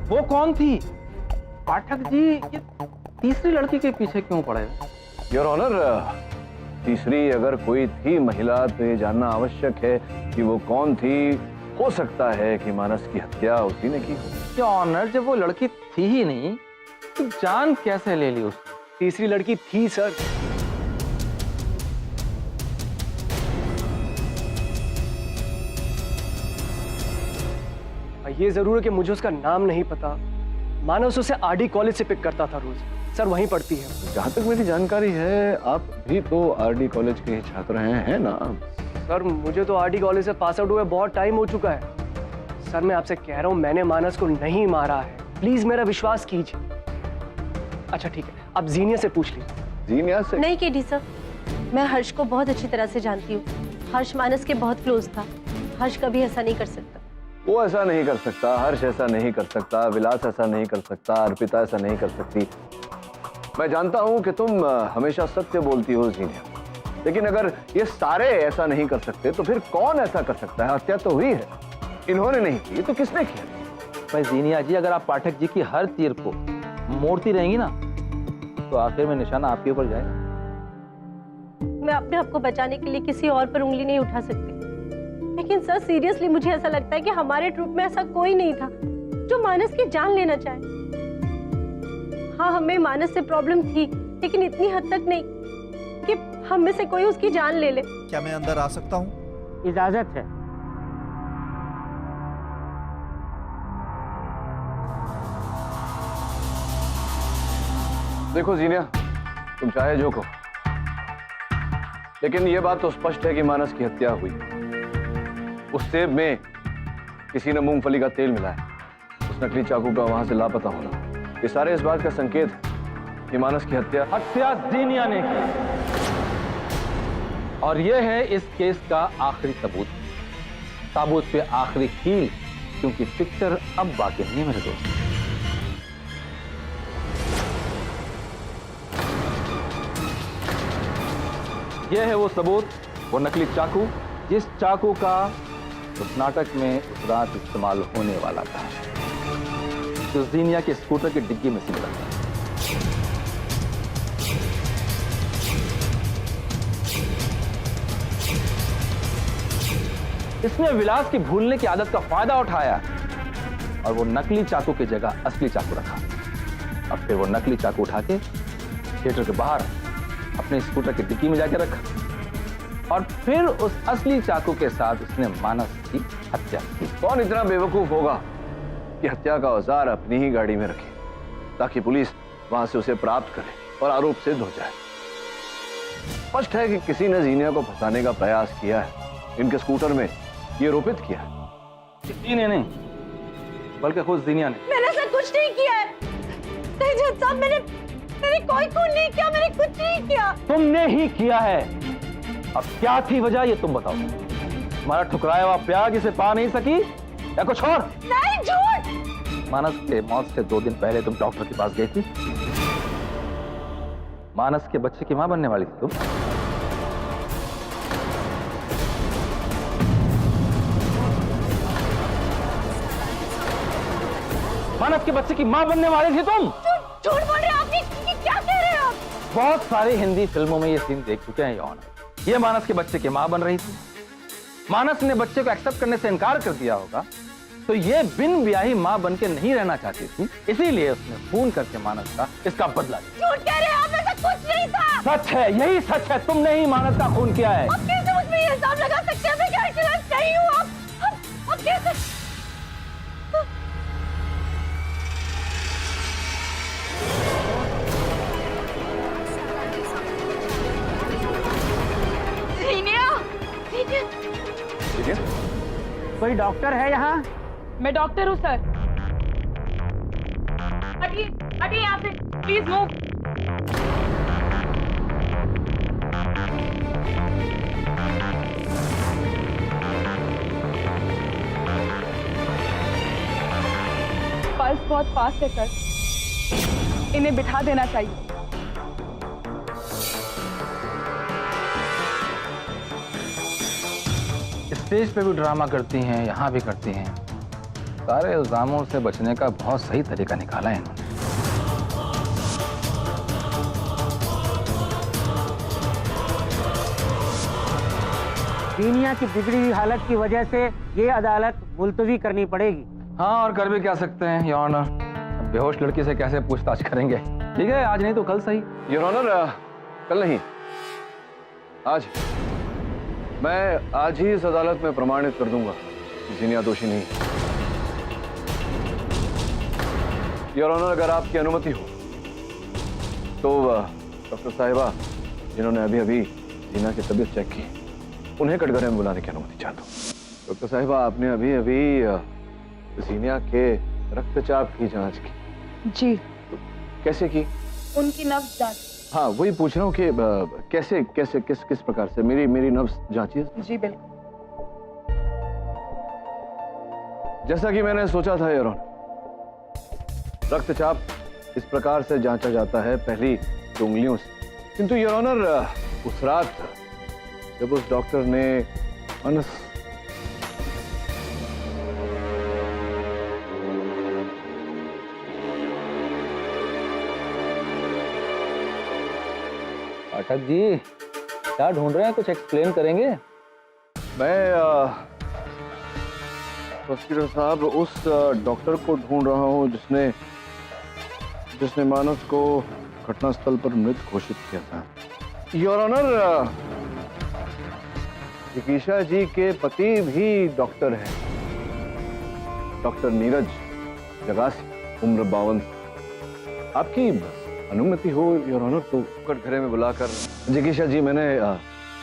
वो कौन थी? पाठक जी, ये तीसरी लड़की के पीछे क्यों पड़े? योर ऑनर, तीसरी अगर कोई थी महिला तो ये जानना आवश्यक है कि वो कौन थी। हो सकता है कि मानस की हत्या उसी ने की हो। योर ऑनर, जब वो लड़की थी ही नहीं तो जान कैसे ले ली उसने? तीसरी लड़की थी सर। ये जरूर है कि मुझे उसका नाम नहीं पता। मानस उसे आरडी कॉलेज से पिक करता था रोज, सर वहीं पढ़ती है। जहां तक मेरी जानकारी है आप भी तो आरडी कॉलेज के ही छात्र हैं ना? सर मुझे तो आरडी कॉलेज से पास आउट हुए बहुत टाइम हो चुका है। सर मैं आपसे कह रहा हूँ मैंने मानस को नहीं मारा है, प्लीज मेरा विश्वास कीजिए। अच्छा ठीक है, आप जीनिया से पूछ लीजिए। जीनिया से? नहीं केडी सर, मैं हर्ष को बहुत अच्छी तरह से जानती हूँ। हर्ष मानस के बहुत क्लोज था। हर्ष कभी ऐसा नहीं कर सकता। वो ऐसा नहीं कर सकता, हर्ष ऐसा नहीं कर सकता, विलास ऐसा नहीं कर सकता, अर्पिता ऐसा नहीं कर सकती। मैं जानता हूं कि तुम हमेशा सत्य बोलती हो जीनिया, लेकिन अगर ये सारे ऐसा नहीं कर सकते तो फिर कौन ऐसा कर सकता है? हत्या तो हुई है, इन्होंने नहीं की तो किसने किया? भाई जीनिया जी, अगर आप पाठक जी की हर तीर को मोड़ती रहेंगी ना तो आखिर में निशाना आपके ऊपर जाएगा। मैं अपने आप को बचाने के लिए किसी और पर उंगली नहीं उठा सकती, लेकिन सर सीरियसली मुझे ऐसा लगता है कि हमारे ट्रुप में ऐसा कोई नहीं था जो मानस की जान लेना चाहे। हाँ, हमें मानस से प्रॉब्लम थी, लेकिन इतनी हद तक नहीं कि हम में से कोई उसकी जान ले ले। क्या मैं अंदर आ सकता हूँ? इजाजत है। देखो जीनिया, तुम चाहे जो कहो, लेकिन ये बात तो स्पष्ट है कि मानस की हत्या हुई। उस सेब में किसी ने मूंगफली का तेल मिलाया, उस नकली चाकू का वहां से लापता होना, ये सारे इस बात का संकेत है कि मानस की हत्या जीनिया ने की। और यह है इस केस का आखिरी सबूत। साबुत पे आखिरी कील, क्योंकि पिक्चर अब बाकी नहीं है मेरे दोस्त। यह है वो सबूत, वो नकली चाकू, जिस चाकू का उस नाटक में उस रात इस्तेमाल होने वाला था, जो जीनिया के स्कूटर की डिग्गी में सिमटा था। इसने विलास की भूलने की आदत का फायदा उठाया और वो नकली चाकू की जगह असली चाकू रखा। अब फिर वो नकली चाकू उठा के थिएटर के बाहर अपने स्कूटर की डिक्की में जाकर रखा और फिर उस असली चाकू के साथ उसने मानस की हत्या की। कौन इतना बेवकूफ होगा कि हत्या का औजार अपनी ही गाड़ी में रखे ताकि पुलिस वहां से उसे प्राप्त करे और आरोप सिद्ध हो जाए? स्पष्ट है कि किसी ने जीनिया को फंसाने का प्रयास किया है, इनके स्कूटर में ये रोपित किया है। किसी ने नहीं, बल्कि खुद जीनिया ने। मैंने ऐसा कुछ नहीं किया है। नहीं जज साहब, मैंने कोई खून नहीं किया, मैंने कुछ नहीं किया। तुमने ही किया है। अब क्या थी वजह ये तुम बताओ। तुम्हारा ठुकराया हुआ प्यार इसे पा नहीं सकी या कुछ और? नहीं, झूठ। मानस के मौत से 2 दिन पहले तुम डॉक्टर के पास गई थी। मानस के बच्चे की मां बनने वाली थी तुम। मानस के बच्चे की मां बनने वाली थी तुम। झूठ बोल रहे हैं आप। ये क्या कह रहे हैं आप? बहुत सारी हिंदी फिल्मों में ये सीन देख चुके हैं यौन। ये मानस के बच्चे की मां बन रही थी। मानस ने बच्चे को एक्सेप्ट करने से इनकार कर दिया होगा, तो ये बिन ब्याही मां बन के नहीं रहना चाहती थी, इसीलिए उसने खून करके मानस का इसका बदला लिया। झूठ कह रहे हैं आप, ऐसा कुछ नहीं था। सच है, यही सच है। तुमने ही मानस का खून किया है। आप कैसे मुझ पे ये इल्जाम लगा सकते हैं? मैं गैरकानूनी नहीं हूँ। आप कैसे? कोई डॉक्टर है यहाँ? मैं डॉक्टर हूँ सर। हटिए हटिए यहाँ से, प्लीज मूव। बहुत फास्ट है सर, इन्हें बिठा देना चाहिए। स्टेज पे भी ड्रामा करती हैं, यहाँ भी करती हैं। सारे इल्जामों से बचने का बहुत सही तरीका निकाला है इन्होंने। जीनिया की बिगड़ी हुई हालत की वजह से ये अदालत मुलतवी करनी पड़ेगी। हाँ, और कर भी क्या सकते हैं योर ऑनर, बेहोश लड़की से कैसे पूछताछ करेंगे। ठीक है, आज नहीं तो कल सही। योर ऑनर, कल नहीं, आज। मैं आज ही इस अदालत में प्रमाणित कर दूंगा कि जीनिया दोषी नहीं है। योर ऑनर, अगर आपकी अनुमति हो तो डॉक्टर साहिबा जिन्होंने अभी अभी जीनिया की तबीयत चेक की, उन्हें कटघरे में बुलाने की अनुमति चाहता हूँ। डॉक्टर साहिबा, आपने अभी अभी जीनिया के रक्तचाप की जांच की? जी। तो कैसे की? उनकी नब्ज जांच। हाँ, वही पूछ रहा हूँ कि कैसे कैसे किस प्रकार से मेरी नब्ज जांचिए। जी बिल्कुल। जैसा कि मैंने सोचा था योर ऑनर, रक्तचाप इस प्रकार से जांचा जाता है पहली उंगलियों से, किंतु योर ऑनर उस रात जब उस डॉक्टर ने पाठक जी क्या ढूंढ रहे हैं, कुछ एक्सप्लेन करेंगे? मैं प्रोसिक्यूटर साहब उस डॉक्टर को ढूंढ रहा हूं जिसने मानस को घटनास्थल पर मृत घोषित किया था। योर ऑनर, जिगीशा जी के पति भी डॉक्टर हैं, डॉक्टर नीरज जगासी, उम्र 52। आपकी अनुमति हो योर ऑनर तो कटघरे में बुलाकर। जिगीशा जी, मैंने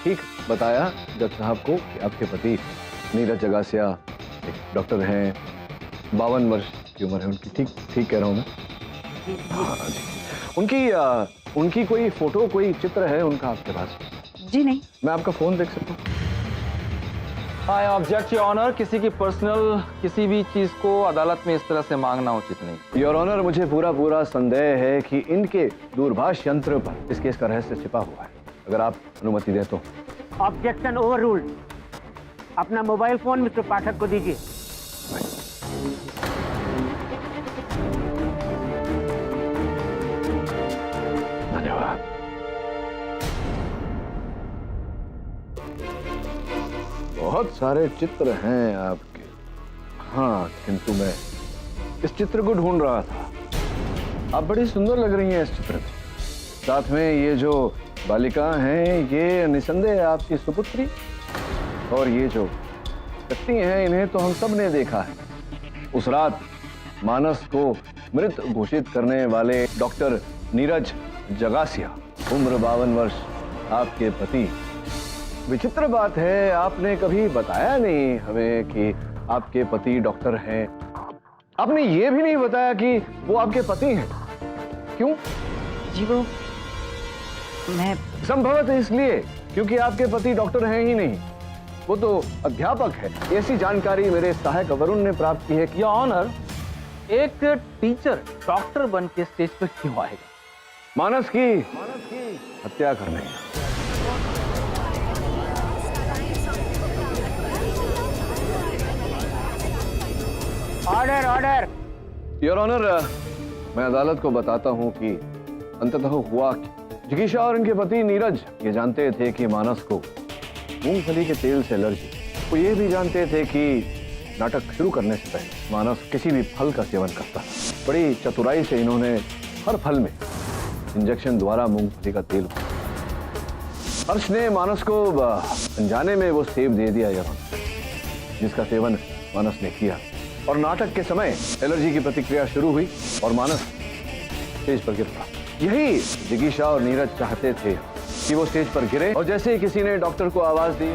ठीक बताया जज साहब को कि आपके पति नीरज जगासिया एक डॉक्टर हैं, 52 वर्ष की उम्र है उनकी। ठीक कह रहा हूँ मैं? हाँ जी। उनकी कोई फोटो, कोई चित्र है उनका आपके पास? जी नहीं। मैं आपका फोन देख सकता हूँ? आई ऑब्जेक्ट योर ऑनर, किसी की पर्सनल किसी भी चीज को अदालत में इस तरह से मांगना उचित नहीं। योर ऑनर, मुझे पूरा संदेह है कि इनके दूरभाष यंत्र पर इस केस का रहस्य छिपा हुआ है। अगर आप अनुमति दें तो। Objection overruled. अपना मोबाइल फोन मिस्टर पाठक को दीजिए। धन्यवाद। बहुत सारे चित्र हैं आपके। हाँ, किंतु मैं इस चित्र को ढूंढ रहा था। आप बड़ी सुंदर लग रही हैं इस चित्र में। साथ में ये जो बालिका हैं, ये निसंदेह आपकी सुपुत्री, और ये जो व्यक्ति हैं, इन्हें तो हम सब ने देखा है। उस रात मानस को मृत घोषित करने वाले डॉक्टर नीरज जगासिया, उम्र 52 वर्ष, आपके पति। विचित्र बात है, आपने कभी बताया नहीं हमें कि आपके पति डॉक्टर हैं। आपने ये भी नहीं बताया कि वो आपके पति हैं। क्यों? जी वो मैं संभवतः इसलिए क्योंकि आपके पति डॉक्टर हैं ही नहीं, वो तो अध्यापक है। ऐसी जानकारी मेरे सहायक वरुण ने प्राप्त की है कि योर ऑनर, एक टीचर डॉक्टर बन के स्टेज पर क्यों आएगा? मानस की हत्या करने। Order order. योर ऑनर, मैं अदालत को बताता हूं कि अंततः हुआ कि जिगीशा और इनके पति नीरज ये जानते थे कि मानस को मूंगफली के तेल से एलर्जी। वो ये भी जानते थे कि नाटक शुरू करने से पहले मानस किसी भी फल का सेवन करता था। बड़ी चतुराई से इन्होंने हर फल में इंजेक्शन द्वारा मूंगफली का तेल। हर्ष ने मानस को अनजाने में वो सेब दे दिया यार, जिसका सेवन मानस ने किया, और नाटक के समय एलर्जी की प्रतिक्रिया शुरू हुई और मानस स्टेज पर गिर पड़ा। यही जिगीशा और नीरज चाहते थे कि वो स्टेज पर गिरे, और जैसे ही किसी ने डॉक्टर को आवाज दी,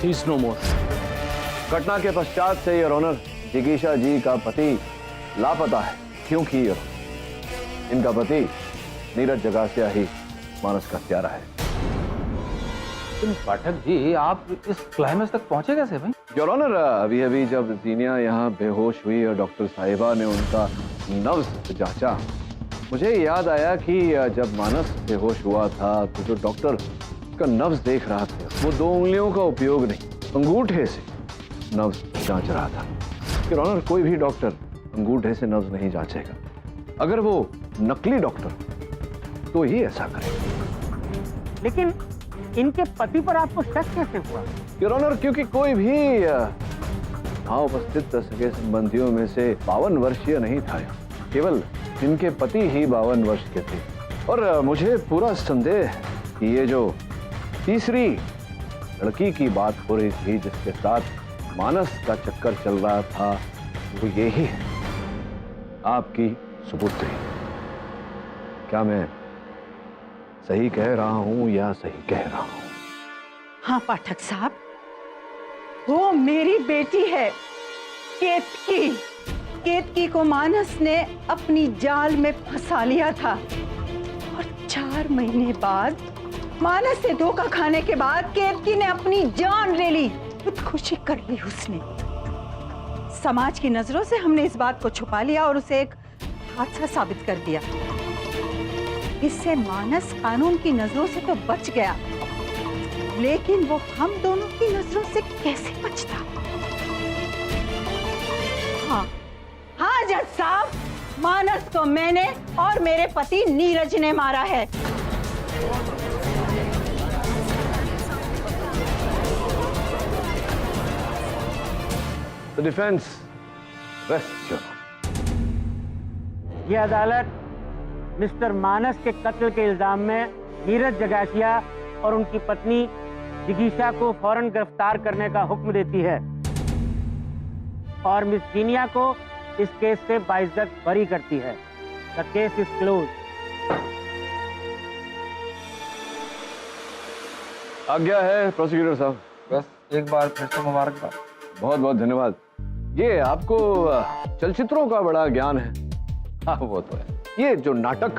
ही इज नो मोर। घटना के पश्चात से योर ऑनर जिगीशा जी का पति लापता है, क्योंकि इनका पति नीरज जगासिया ही मानस का हत्यारा है। लेकिन पाठक जी आप इस क्लाइमेक्स तक पहुंचे कैसे भाई? योर ऑनर, अभी अभी जब जीनिया यहाँ बेहोश हुई और डॉक्टर साहिबा ने उनका नब्ज जांचा, मुझे याद आया कि जब मानस बेहोश हुआ था तो जो डॉक्टर का नब्ज देख रहा था वो 2 उंगलियों का उपयोग नहीं, अंगूठे से नब्ज जांच रहा था। योर ऑनर, कोई भी डॉक्टर अंगूठे से नब्ज नहीं जांचेगा। अगर वो नकली डॉक्टर तो ही ऐसा करेगा। लेकिन इनके पति पर आपको शक कैसे हुआ? योर ऑनर, क्योंकि कोई भी यहाँ उपस्थित सगे संबंधियों में से 52 वर्षीय नहीं था। केवल इनके पति ही 52 वर्ष के थे। और मुझे पूरा संदेह है कि ये जो तीसरी लड़की की बात हो रही थी जिसके साथ मानस का चक्कर चल रहा था, वो यही है, आपकी सुपुत्री। क्या मैं सही कह रहा हूं या सही कह रहा हूं? हाँ पाठक साहब, वो मेरी बेटी है, केतकी। केतकी को मानस ने अपनी जाल में फंसा लिया था और 4 महीने बाद मानस से धोखा खाने के बाद केतकी ने अपनी जान ले ली। खुदकुशी कर ली उसने। समाज की नजरों से हमने इस बात को छुपा लिया और उसे एक हादसा साबित कर दिया। इससे मानस कानून की नजरों से तो बच गया, लेकिन वो हम दोनों की नजरों से कैसे बचता? हाँ हाँ जज साहब, मानस को मैंने और मेरे पति नीरज ने मारा है। The defense rests your honor. ये अदालत मिस्टर मानस के कत्ल के इल्जाम में नीरज जगासिया और उनकी पत्नी जिगीशा को फौरन गिरफ्तार करने का हुक्म देती है और मिस जीनिया को इस केस से बाइज्जत बरी करती है। The case is close. आज्ञा है प्रोसिक्यूटर साहब। बस एक बार फिर से मुबारकबाद। बहुत बहुत धन्यवाद। ये आपको चलचित्रों का बड़ा ज्ञान है। हाँ वो तो है। ये जो नाटक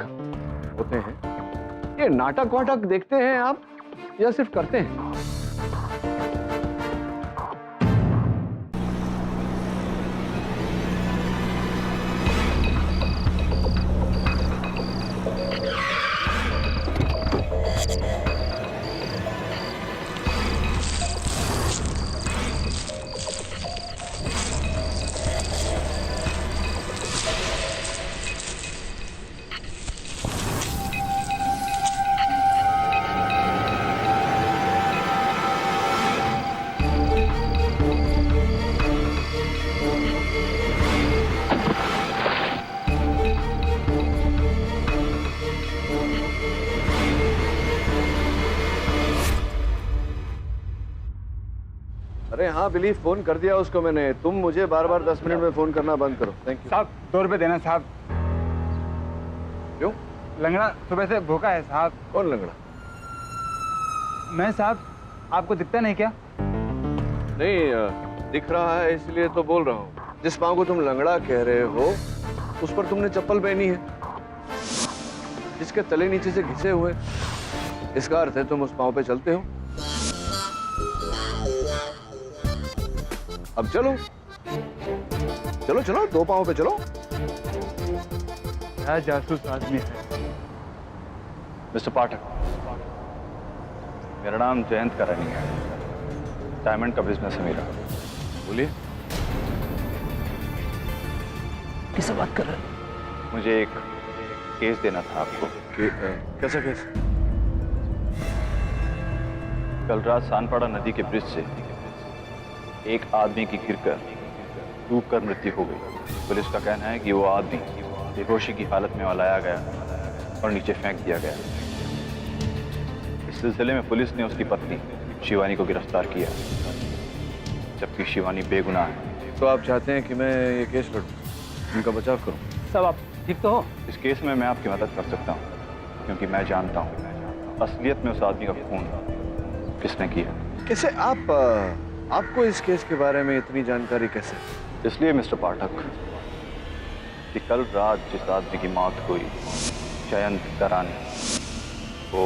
होते हैं, ये नाटक वाटक देखते हैं आप या सिर्फ करते हैं? अरे हाँ बिलीव, फोन कर दिया उसको मैंने। तुम मुझे बार बार 10 मिनट में फोन करना बंद करो। थैंक यू साहब। 2 रुपए देना साहब। क्यों? लंगड़ा सुबह से भूखा है साहब। कौन लंगड़ा? मैं साहब, आपको दिखता नहीं क्या? नहीं दिख रहा है इसलिए तो बोल रहा हूँ। जिस पाँव को तुम लंगड़ा कह रहे हो उस पर तुमने चप्पल पहनी है जिसके तले नीचे से घिसे हुए। इसका अर्थ है तुम उस पाँव पे चलते हो। अब चलो चलो चलो, 2 पाँव पे चलो। क्या जासूस आदमी है। मिस्टर पाठक, मेरा नाम जयंत करनी है, डायमंड का बिजनेस है मेरा। बोलिए। किससे बात कर रहे हैं? मुझे एक केस देना था आपको। कैसा केस? कल रात सानपाड़ा नदी के ब्रिज से एक आदमी की गिरकर डूबकर मृत्यु हो गई। पुलिस का कहना है कि वो आदमी बेहोशी की हालत में लाया गया और नीचे फेंक दिया गया। इस सिलसिले में पुलिस ने उसकी पत्नी शिवानी को गिरफ्तार किया, जबकि शिवानी बेगुनाह है। तो आप चाहते हैं कि मैं ये केस लड़ूं, उनका बचाव करूं? सब आप ठीक तो हो? इस केस में मैं आपकी मदद कर सकता हूँ, क्योंकि मैं जानता हूँ असलियत में उस आदमी का खून किसने किया। कैसे? आपको इस केस के बारे में इतनी जानकारी कैसे? इसलिए मिस्टर पाठक कि कल रात जिस आदमी की मौत हुई, जयंत करानी, वो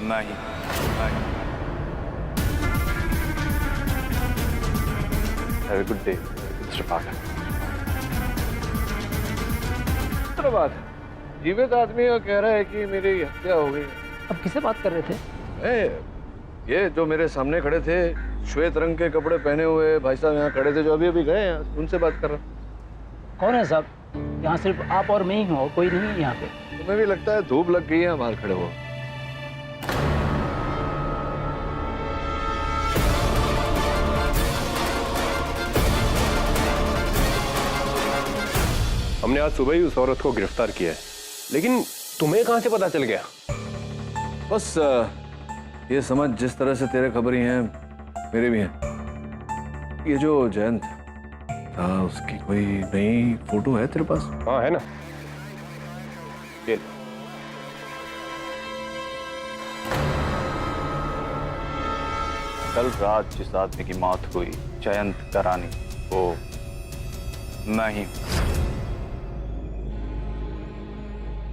मैं ही have a good day mister Pathak. दूसरा बात, जीवित आदमी का कह रहा है कि मेरी हत्या हो गई। अब किससे बात कर रहे थे? ये जो मेरे सामने खड़े थे, श्वेत रंग के कपड़े पहने हुए भाई साहब यहाँ खड़े थे, जो अभी अभी गए हैं, उनसे बात कर रहा हूँ। कौन है साहब? यहाँ सिर्फ आप और मैं ही हो, कोई नहीं है यहाँ पे। तुम्हें भी लगता है धूप लग गई है बाहर खड़े हो? हमने आज सुबह ही उस औरत को गिरफ्तार किया है, लेकिन तुम्हें कहां से पता चल गया? बस ये समझ, जिस तरह से तेरे खबरी हैं मेरे भी हैं। ये जो जयंत था, उसकी कोई नई फोटो है तेरे पास? हाँ है ना, ये कल रात जिस आदमी की मौत हुई, जयंत करानी, वो मैं ही हूं।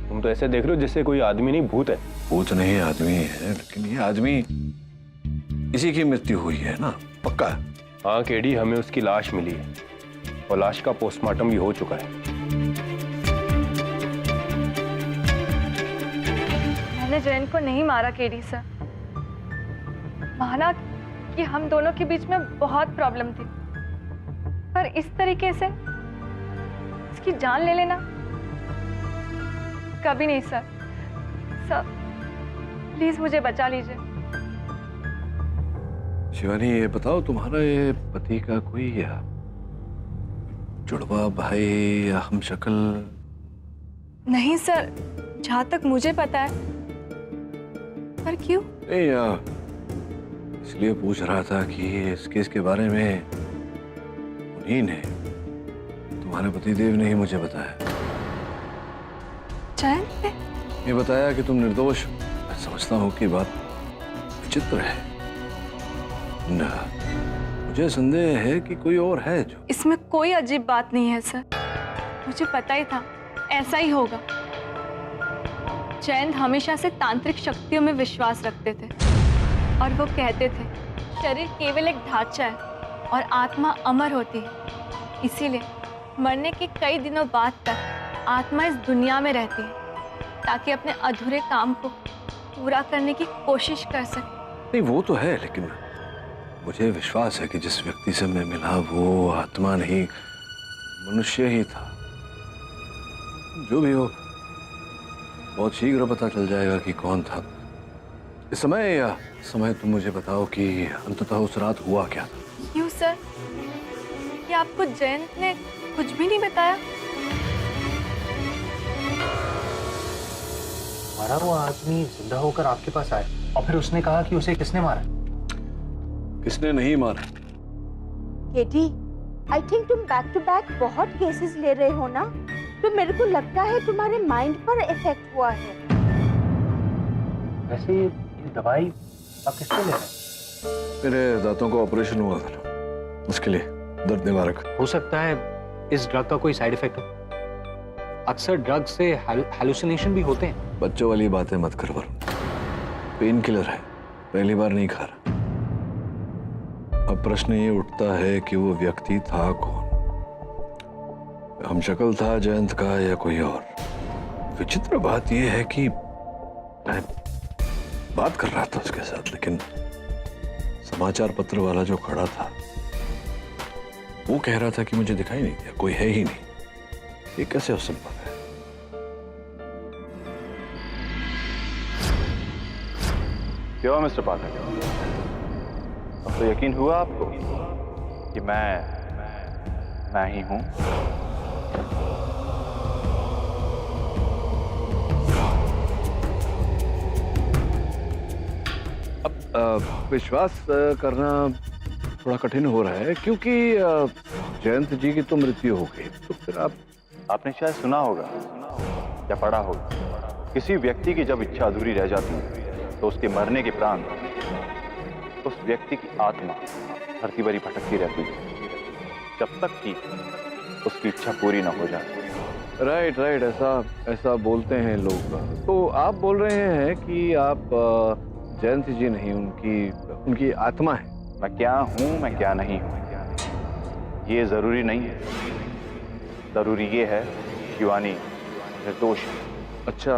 तुम तो ऐसे देख रहे हो जैसे कोई आदमी नहीं भूत है। भूत नहीं, आदमी है, लेकिन ये आदमी, इसी की मृत्यु हुई है ना, पक्का है? हाँ केडी, हमें उसकी लाश मिली है और लाश का पोस्टमार्टम भी हो चुका है। मैंने जयंत को नहीं मारा केडी सर। माना कि हम दोनों के बीच में बहुत प्रॉब्लम थी, पर इस तरीके से इसकी जान ले लेना कभी नहीं सर। सर प्लीज मुझे बचा लीजिए। शिवानी, ये बताओ, तुम्हारा ये पति का कोई या जुड़वा भाई या हम शक्ल? नहीं सर, जहां तक मुझे पता है। पर क्यों? नहीं, इसलिए पूछ रहा था कि इस केस के बारे में उन्हीं ने, तुम्हारे पतिदेव ने ही मुझे बताया। जयंत ने? ये बताया कि तुम निर्दोष। मैं समझता हूँ कि बात विचित्र है ना, मुझे संदेह है कि कोई और है जो। इसमें कोई अजीब बात नहीं है सर, मुझे पता ही था ऐसा ही होगा। जयंत हमेशा से तांत्रिक शक्तियों में विश्वास रखते थे और वो कहते थे शरीर केवल एक ढांचा है और आत्मा अमर होती है। इसीलिए मरने के कई दिनों बाद तक आत्मा इस दुनिया में रहती है ताकि अपने अधूरे काम को पूरा करने की कोशिश कर सके। नहीं, वो तो है, लेकिन मुझे विश्वास है कि जिस व्यक्ति से मैं मिला वो आत्मा नहीं, मनुष्य ही था। जो भी हो, बहुत शीघ्र पता चल जाएगा कि कौन था। इस समय तुम मुझे बताओ कि अंततः उस रात हुआ क्या था? क्यों सर, क्या आपको जयंत ने कुछ भी नहीं बताया? हमारा वो आदमी जिंदा होकर आपके पास आया और फिर उसने कहा कि उसे किसने मारा? किसने नहीं मारा? केटी, आई थिंक तुम बैक टू बैक बहुत केसेस ले रहे हो ना, तो मेरे को लगता है तुम्हारे माइंड पर इफेक्ट हुआ है। वैसे ये दवाई आप किसके ले रहे हैं? मेरे दांतों का ऑपरेशन हुआ था ना, उसके लिए दर्द निवारक। हो सकता है इस ड्रग का कोई साइड इफेक्ट हो। अक्सर ड्रग से हैलुसिनेशन भी होते हैं। बच्चों वाली बातें मत कर वरुण, पेन किलर है, पहली बार नहीं खा रहा। अब प्रश्न ये उठता है कि वो व्यक्ति था कौन? हम शक्ल था जयंत का या कोई और? विचित्र बात यह है कि मैं बात कर रहा था उसके साथ, लेकिन समाचार पत्र वाला जो खड़ा था वो कह रहा था कि मुझे दिखाई नहीं दिया, कोई है ही नहीं। ये कैसे असंभव है? क्यों मिस्टर पाठक, अब तो यकीन हुआ आपको कि मैं ही हूं? अब विश्वास करना थोड़ा कठिन हो रहा है, क्योंकि जयंत जी की तो मृत्यु हो गई। तो फिर आपने शायद सुना होगा या पढ़ा होगा, किसी व्यक्ति की जब इच्छा अधूरी रह जाती है तो उसके मरने के उपरांत उस व्यक्ति की आत्मा धरती भरी भटकती रहती है जब तक कि उसकी इच्छा पूरी ना हो जाए। राइट, ऐसा बोलते हैं लोग। तो आप बोल रहे हैं कि आप जयंत जी नहीं, उनकी आत्मा है। मैं क्या हूं, मैं क्या नहीं हूं, ये जरूरी नहीं है। जरूरी ये है शिवानी निर्दोष है। अच्छा,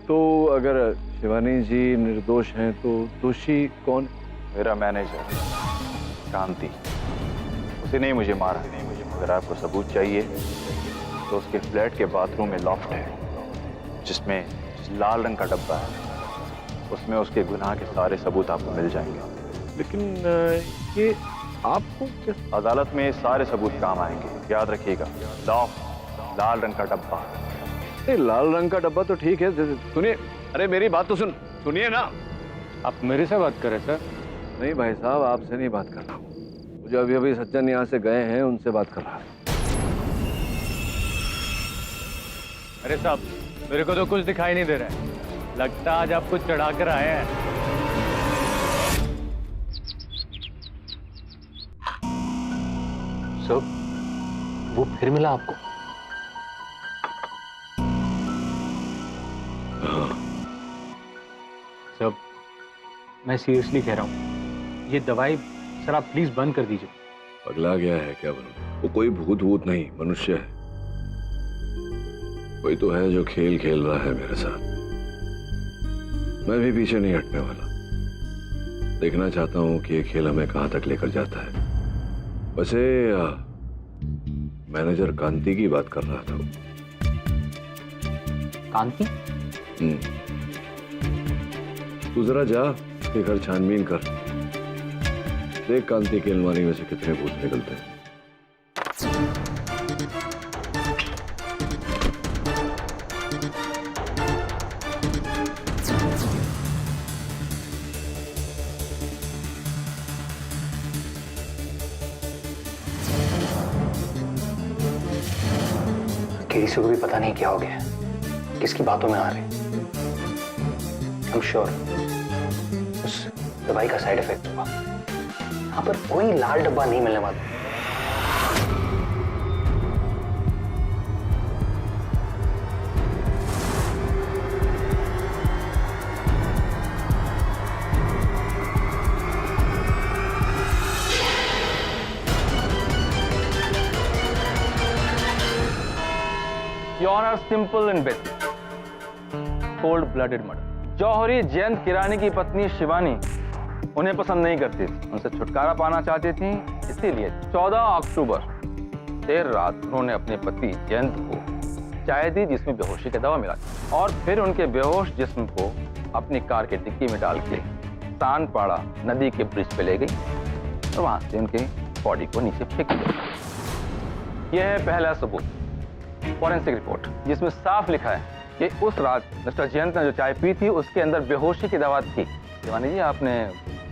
तो अगर शिवानी जी निर्दोष हैं तो दोषी कौन? मेरा मैनेजर कांति, उसी ने मुझे मारा। अगर आपको सबूत चाहिए तो उसके फ्लैट के बाथरूम में लॉफ्ट है जिसमें लाल रंग का डब्बा है, उसमें उसके गुनाह के सारे सबूत आपको मिल जाएंगे। लेकिन ये आपको किस? अदालत में सारे सबूत काम आएंगे, याद रखिएगा। लॉफ्ट, लाल रंग का डब्बा। नहीं, लाल रंग का डब्बा तो ठीक है। सुनिए, अरे मेरी बात तो सुनिए ना। आप मेरे से बात करें सर? नहीं भाई साहब, आपसे नहीं बात कर रहा हूँ। मुझे अभी अभी सज्जन यहाँ से गए हैं, उनसे बात कर रहा हूँ। अरे साहब, मेरे को तो कुछ दिखाई नहीं दे रहा है। लगता आज आप कुछ चढ़ा कर आए हैं। सर, वो फिर मिला आपको? सर, मैं सीरियसली कह रहा हूँ, ये दवाई सर आप प्लीज बंद कर दीजिए। पगला गया है क्या बनू? वो कोई भूत वूत नहीं, मनुष्य है। कोई तो है जो खेल खेल रहा है मेरे साथ। मैं भी पीछे नहीं हटने वाला। देखना चाहता हूं कि ये खेल हमें कहां तक लेकर जाता है। वैसे मैनेजर कांति की बात कर रहा था। कांति? तू जरा जा, उसके घर छानबीन कर। देख कांति की अलमारी में से कितने भूत निकलते हैं। किसी को भी पता नहीं क्या हो गया, किसकी बातों में आ रहे। I'm sure उस दवाई का साइड इफेक्ट हुआ। यहाँ पर कोई लाल डब्बा नहीं मिलने वाला। Your Honor, simple and basic. Cold-blooded murder. जौहरी जयंत किरानी की पत्नी शिवानी उन्हें पसंद नहीं करती थी, उनसे छुटकारा पाना चाहती थी। इसीलिए 14 अक्टूबर देर रात उन्होंने अपने पति जयंत को चाय दी जिसमें बेहोशी का दवा मिला और फिर उनके बेहोश जिस्म को अपनी कार के डिक्की में डाल के तानपाड़ा नदी के ब्रिज पे ले गई और वहां से उनके बॉडी को नीचे फेंक दिया। यह है पहला सबूत, फॉरेंसिक रिपोर्ट, जिसमें साफ लिखा है कि उस रात मिस्टर जयंत ने जो चाय पी थी उसके अंदर बेहोशी की दवा थी। शिवानी जी, आपने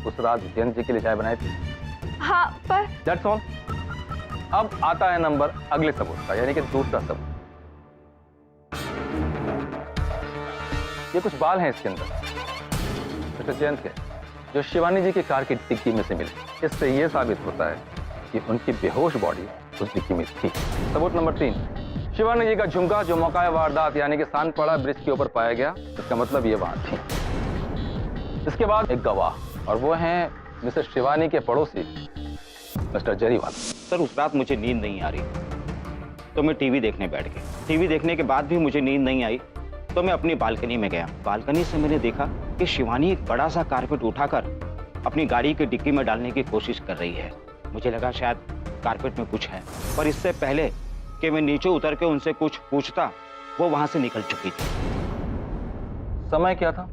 उस रात जयंत जी के लिए चाय बनाई थी? हाँ, पर दैट्स ऑल। अब आता है नंबर अगले सबूत का, यानी कि दूसरा सबूत। ये कुछ बाल हैं इसके अंदर मिस्टर जयंत के, जो शिवानी जी की कार की डिक्की में से मिले। इससे यह साबित होता है कि उनकी बेहोश बॉडी उस डिक्की में थी। सबूत नंबर 3, शिवानी जी का झुमका जो मौका वारदात यानी कि सानपाड़ा ब्रिज के ऊपर पाया गया, इसका मतलब ये वहां थी। इसके बाद एक गवाह, और वो हैं मिसेस शिवानी के पड़ोसी मिस्टर जरीवाल। सर, उस रात मुझे नींद नहीं आ रही तो मैं टीवी देखने बैठ गया। टीवी देखने के बाद भी मुझे नींद नहीं आई तो मैं अपनी बालकनी में गया। बालकनी से मैंने देखा कि शिवानी एक बड़ा सा कारपेट उठाकर अपनी गाड़ी की डिक्की में डालने की कोशिश कर रही है। मुझे लगा शायद कारपेट में कुछ है, पर इससे पहले कि मैं नीचे उतर के उनसे कुछ पूछता वो वहां से निकल चुकी थी। समय क्या था?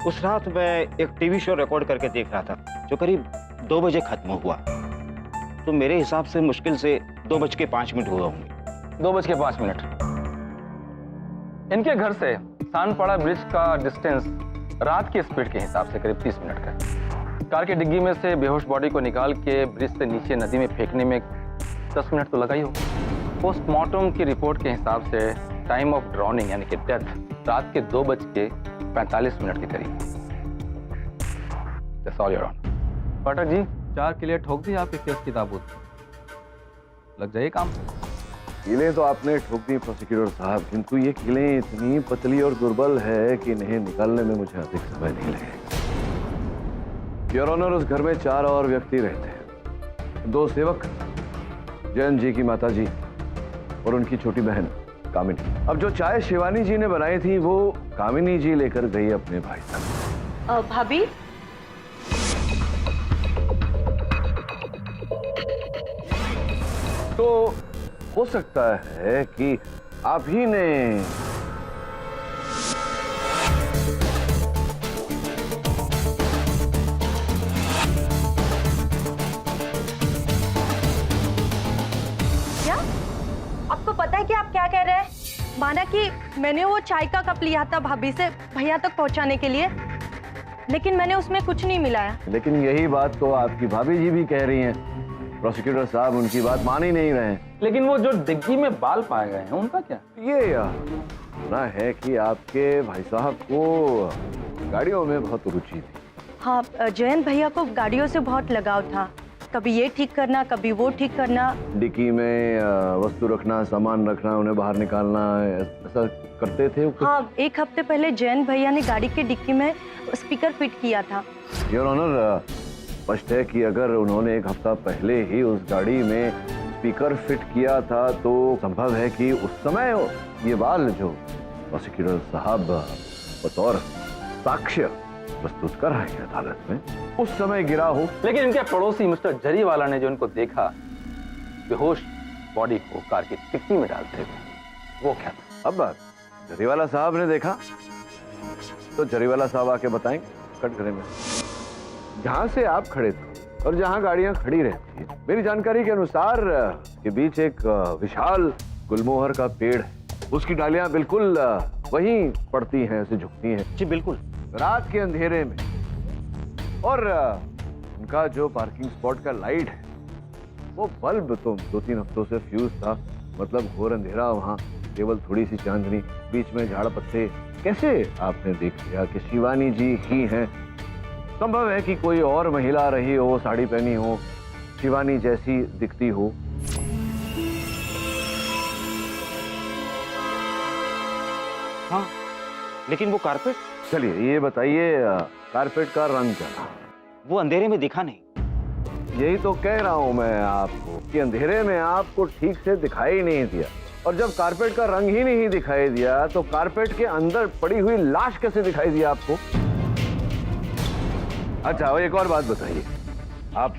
उस रात मैं एक टीवी शो रिकॉर्ड करके देख रहा था जो करीब 2 बजे खत्म हुआ, तो मेरे हिसाब से मुश्किल से 2:05 हुए होंगे। 2:05। इनके घर से सानपाड़ा ब्रिज का डिस्टेंस रात की स्पीड के हिसाब से करीब 30 मिनट का है। कार की डिग्गी में से बेहोश बॉडी को निकाल के ब्रिज से नीचे नदी में फेंकने में 10 मिनट तो लगा ही होगा। पोस्टमार्टम की रिपोर्ट के हिसाब से टाइम ऑफ ड्राउनिंग यानी कि डेथ रात के 2:45 के करीब। That's all, Your Honor. Pathak ji, 4 किले ठोक दी आपके केस की ताबूत। लग जाइए काम। किले तो आपने ठोक दी प्रोसिक्यूटर साहब, किंतु ये किले इतनी पतली और दुर्बल है कि इन्हें निकालने में मुझे अधिक समय नहीं लगेगा। योर ऑनर, उस घर में 4 और व्यक्ति रहते हैं, 2 सेवक जयंत जी की माता जी और उनकी छोटी बहन कामिनी। अब जो चाय शिवानी जी ने बनाई थी वो कामिनी जी लेकर गई अपने भाई साहब। भाभी, तो हो सकता है कि आप ही ने क्या आपको पता है कि आप क्या कह रहे हैं? माना कि मैंने वो चाय का कप लिया था भाभी से भैया तक पहुंचाने के लिए, लेकिन मैंने उसमें कुछ नहीं मिलाया। लेकिन यही बात तो आपकी भाभी जी भी कह रही हैं। प्रोसिक्यूटर साहब उनकी बात मान ही नहीं रहे हैं। लेकिन वो जो डिग्गी में बाल पाए गए हैं उनका क्या? ये सुना है कि आपके भाई साहब को गाड़ियों में बहुत रुचि थी। हाँ, जयंत भैया को गाड़ियों से बहुत लगाव था। कभी ये ठीक करना, कभी वो ठीक करना। डिक्की में वस्तु रखना, सामान रखना, उन्हें बाहर निकालना, ऐसा करते थे। हाँ, एक हफ्ते पहले जयंत भैया ने गाड़ी के डिक्की में स्पीकर फिट किया था। योर ऑनर, स्पष्ट है कि अगर उन्होंने एक हफ्ता पहले ही उस गाड़ी में स्पीकर फिट किया था तो संभव है कि उस समय ये बाल जो प्रोसिक्यूटर साहब बतौर साक्ष्य प्रस्तुत कर रहे हैं अदालत में, उस समय गिरा हो। लेकिन इनके पड़ोसी मिस्टर जरीवाला ने जो इनको देखा बेहोश बॉडी को कार की डिक्की में डालते हुए, वो क्या था? अब बात जरीवाला साहब ने देखा तो जरीवाला साहब आके बताएंगे कटघरे में। जहां से आप खड़े थे और जहां गाड़ियां खड़ी रहती है, मेरी जानकारी के अनुसार के बीच एक विशाल गुलमोहर का पेड़ है। उसकी डालियां बिल्कुल वहीं पड़ती हैं, ऐसे झुकती हैं। जी बिल्कुल। रात के अंधेरे में। और उनका जो पार्किंग स्पॉट का लाइट है वो बल्ब तो 2-3 हफ्तों से फ्यूज था। मतलब घोर अंधेरा, वहां केवल थोड़ी सी चांदनी, बीच में झाड़ पत्ते। कैसे आपने देख लिया कि शिवानी जी ही हैं? संभव है कि कोई और महिला रही हो, साड़ी पहनी हो, शिवानी जैसी दिखती हो। हाँ, लेकिन वो कारपेट। चलिए ये बताइए, कारपेट का रंग क्या था? वो अंधेरे में दिखा नहीं। यही तो कह रहा हूं मैं आपको कि अंधेरे में आपको ठीक से दिखाई नहीं दिया। और जब कारपेट का रंग ही नहीं दिखाई दिया तो कारपेट के अंदर पड़ी हुई लाश कैसे दिखाई दी आपको? अच्छा, एक और बात बताइए, आप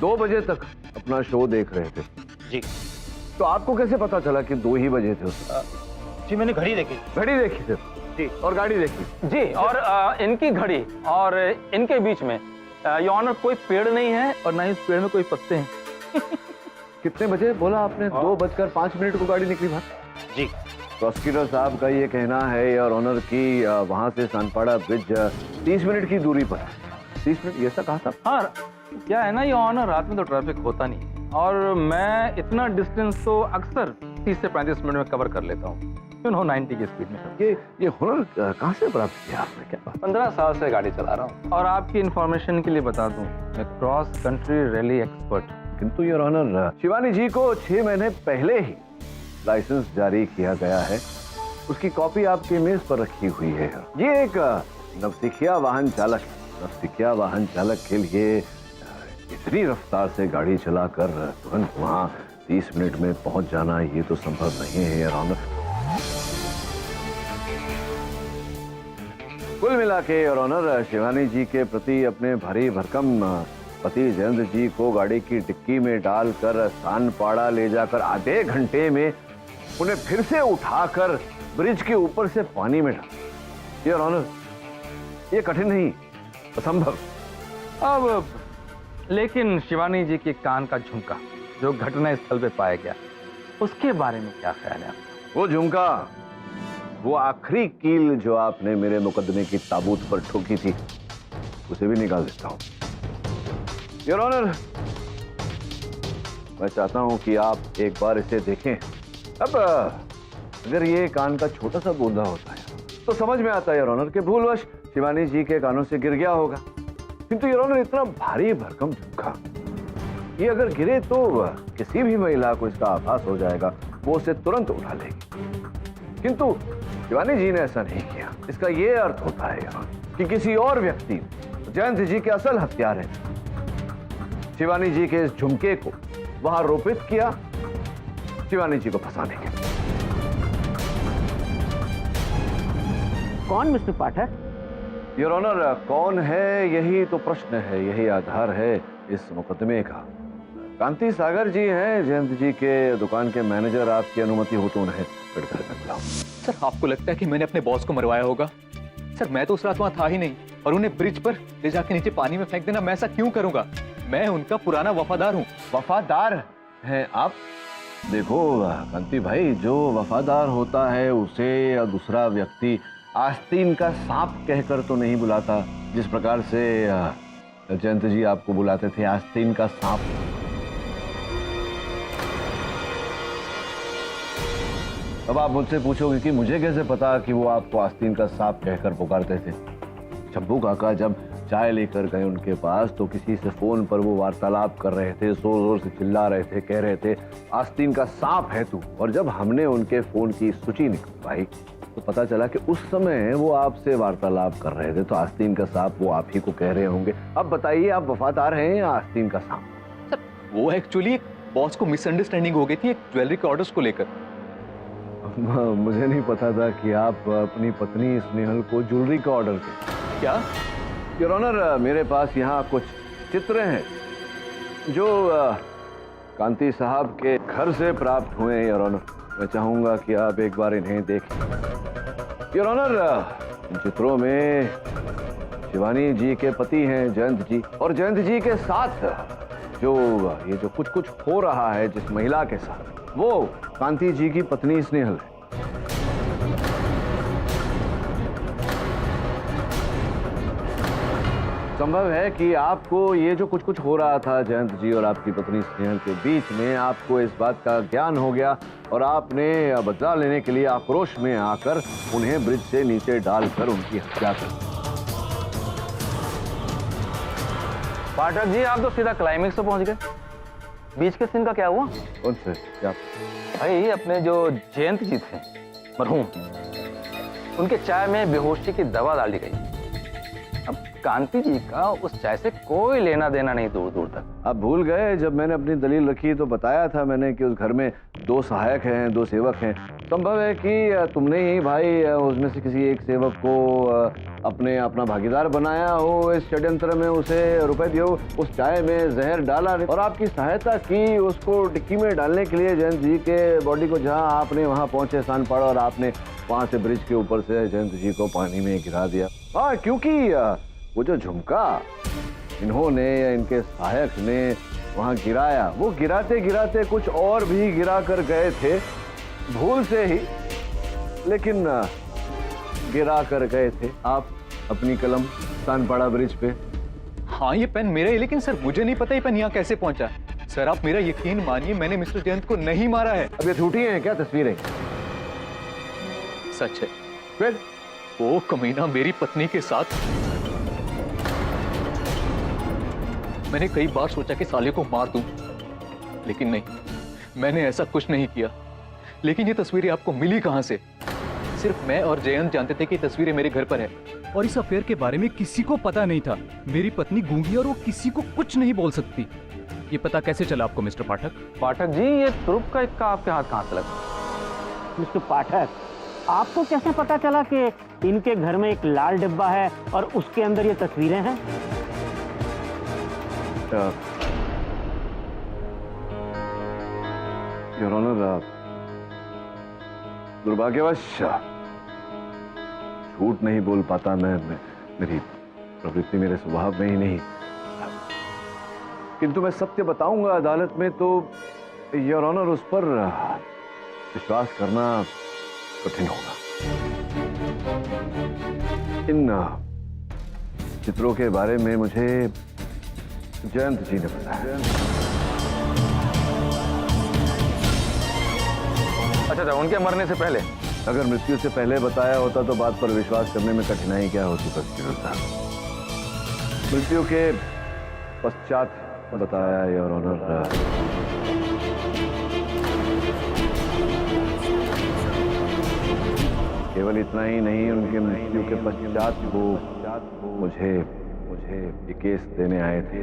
2 बजे तक अपना शो देख रहे थे? जी। तो आपको कैसे पता चला कि 2 ही बजे थे? जी मैंने घड़ी देखी। घड़ी देखी थी? जी। और गाड़ी देखी? जी। और इनकी घड़ी और इनके बीच में योर ऑनर कोई पेड़ नहीं है और ना ही इस पेड़ में कोई पत्ते हैं। कितने बजे बोला आपने? 2:05 को गाड़ी निकली बाहर? जी। प्रोसिक्यूटर साहब का ये कहना है योर ऑनर की वहां से सानपाड़ा ब्रिज 30 मिनट की दूरी पर है। 30 मिनट, ये ऐसा कहा था? हाँ, क्या है ना योर ऑनर, रात में तो ट्रैफिक होता नहीं और मैं इतना डिस्टेंस तो अक्सर 30 से 35 मिनट में कवर कर लेता हूँ, 90 की स्पीड में। ये हुनर कहाँ से प्राप्त किया आपने? क्या 15 साल से गाड़ी चला रहा हूँ। और आपकी इंफॉर्मेशन के लिए बता दूं, मैं क्रॉस कंट्री रैली एक्सपर्ट। किंतु योर ऑनर, शिवानी जी को 6 महीने पहले ही लाइसेंस जारी किया गया है। उसकी कॉपी आपकी मेज पर रखी हुई है। ये एक नवसिखिया वाहन चालक के लिए इतनी रफ्तार से गाड़ी चलाकर तुरंत वहां 30 मिनट में पहुंच जाना, ये तो संभव नहीं है योर ऑनर। कुल मिला के योर ऑनर, शिवानी जी के प्रति अपने भारी भरकम पति जयंत जी को गाड़ी की डिक्की में डालकर सानपाड़ा ले जाकर आधे घंटे में उन्हें फिर से उठाकर ब्रिज के ऊपर से पानी में डाल। योर ऑनर, ये कठिन नहीं, असंभव। अब लेकिन शिवानी जी के कान का झुमका जो घटना स्थल पे पाया गया, उसके बारे में क्या ख्याल है आपका? वो झुमका, वो आखिरी कील जो आपने मेरे मुकदमे की ताबूत पर ठोकी थी, उसे भी निकाल देता हूं। योर ऑनर, मैं चाहता हूं कि आप एक बार इसे देखें। अब अगर ये कान का छोटा सा बूंदा होता है तो समझ में आता है योर ऑनर कि भूलवश शिवानी जी के कानों से गिर गया होगा। किंतु योर ऑनर, इतना भारी भरकम झुमका, ये अगर गिरे तो किसी भी महिला को इसका आभास हो जाएगा, वो उसे तुरंत उठा लेगी। किंतु शिवानी जी ने ऐसा नहीं किया। इसका ये अर्थ होता है कि किसी और व्यक्ति, जयंत जी के असल हत्यारे, शिवानी जी के इस झुमके को वहां रोपित किया शिवानी जी को फंसाने के लिए। कौन मिस्टर पाठक? योर ऑनर, कौन है यही तो प्रश्न है, यही आधार है इस मुकदमे का। कांति सागर जी हैं जयंत जी के दुकान के मैनेजर। आपकी अनुमति हो तो उन्हें घर में बुलाओ। सर, आपको लगता है कि मैंने अपने बॉस को मरवाया होगा? सर, मैं तो उस रात वहां था ही नहीं, और उन्हें ब्रिज पर ले जाके नीचे पानी में फेंक देना, मैं ऐसा क्यों करूंगा? मैं उनका पुराना वफादार हूँ। वफादार हैं आप? देखो कांति भाई, जो वफादार होता है उसे या दूसरा व्यक्ति आस्तीन का सांप कहकर तो नहीं बुलाता, जिस प्रकार से जयंत जी आपको बुलाते थे आस्तीन का सांप। अब आप मुझसे पूछोगे कि मुझे कैसे पता कि वो आपको आस्तीन का सांप कहकर पुकारते थे। शंभू काका जब चाय लेकर गए उनके पास तो किसी से फोन पर वो वार्तालाप कर रहे थे, जोर जोर से चिल्ला रहे थे, कह रहे थे आस्तीन का सांप है तू। और जब हमने उनके फोन की सूची निकलवाई तो पता चला कि उस समय वो आपसे वार्तालाप कर रहे थे, तो आस्तीन का सांप वो आप ही को कह रहे होंगे। अब बताइए, आप वफादार हैं या आस्तीन का सांप? सर, वो एक्चुअली बॉस को मिसअंडरस्टैंडिंग हो गई थी एक ज्वेलरी के ऑर्डर्स को लेकर। मुझे नहीं पता था कि आप अपनी पत्नी स्नेहल को ज्वेलरी का ऑर्डर थे। क्या? योर ऑनर, मेरे पास यहाँ कुछ चित्र हैं जो कांति साहब के घर से प्राप्त हुए हैं। योर ऑनर, मैं चाहूंगा कि आप एक बार इन्हें देखें। योर ऑनर, इन चित्रों में शिवानी जी के पति हैं जयंत जी, और जयंत जी के साथ जो ये जो कुछ हो रहा है जिस महिला के साथ, वो कांति जी की पत्नी स्नेहल है। संभव है कि आपको ये जो कुछ हो रहा था जयंत जी और आपकी पत्नी स्नेहल के बीच में, आपको इस बात का ज्ञान हो गया और आपने बदला लेने के लिए आक्रोश में आकर उन्हें ब्रिज से नीचे डालकर उनकी हत्या कर दी। पाठक जी, आप तो सीधा क्लाइमेक्स पे पहुंच गए। बीच के सीन का क्या हुआ? कौन से? क्या? भाई, अपने जो जयंत जी थे मरहूम, उनके चाय में बेहोशी की दवा डाली गई। अब कांति जी का उस चाय से कोई लेना देना नहीं दूर दूर तक। आप भूल गए, जब मैंने अपनी दलील रखी तो बताया था मैंने कि उस घर में 2 सहायक हैं, 2 सेवक हैं। संभव है कि तुमने ही भाई उसमें से किसी एक सेवक को अपना भागीदार बनाया हो इस षड्यंत्र में, उसे रुपए दिए हो, उस चाय में जहर डाला और आपकी सहायता की उसको डिक्की में डालने के लिए जयंत जी के बॉडी को। जहां आपने वहां पहुंचे स्थान पड़ा और आपने वहां से ब्रिज के ऊपर से जयंत जी को पानी में गिरा दिया। हाँ, क्योंकि वो जो झुमका इन्होंने या इनके सहायक ने वहां गिराया, वो गिराते गिराते कुछ और भी गिरा कर गए थे भूल से ही, लेकिन गिरा कर गए थे आप अपनी कलम स्थानपाड़ा ब्रिज पे। हाँ, ये पेन मेरा है, लेकिन सर मुझे नहीं पता ये पेन यहाँ कैसे पहुंचा। सर, आप मेरा यकीन मानिए, मैंने मिस्टर जयंत को नहीं मारा है। अब ये झूठी हैं क्या तस्वीरें? सच है। फिर वो कमीना मेरी पत्नी के साथ। मैंने कई बार सोचा कि साले को मार दूं, लेकिन नहीं, मैंने ऐसा कुछ नहीं किया। लेकिन ये तस्वीरें आपको मिली कहां से? सिर्फ मैं और जयंत जानते थे कि तस्वीरें मेरे घर पर है, और इस अफेयर के बारे में किसी को पता नहीं था। मेरी पत्नी गूंगी और वो किसी को कुछ नहीं बोल सकती। ये पता कैसे चला आपको मिस्टर पाठक? पाठक जी, ये तुरुप का इक्का आपके हाथ कहां से लगा? मिस्टर पाठक, आपको कैसे पता चला कि इनके घर में एक लाल डिब्बा है और उसके अंदर ये तस्वीरें हैं? योर ऑनर, दुर्भाग्यवश झूठ नहीं बोल पाता मैं मेरी प्रवृत्ति मेरे स्वभाव में ही नहीं, किंतु मैं सत्य बताऊंगा अदालत में तो योर ऑनर उस पर विश्वास करना कठिन होगा। इन चित्रों के बारे में मुझे जयंत जी ने बताया। अच्छा, उनके मरने से पहले? अगर मृत्यु से पहले बताया होता तो बात पर विश्वास करने में कठिनाई क्या होती था। मृत्यु के पश्चात बताया योर ऑनर। केवल इतना ही नहीं, उनके मृत्यु के पश्चात वो मुझे ये केस देने आए थे।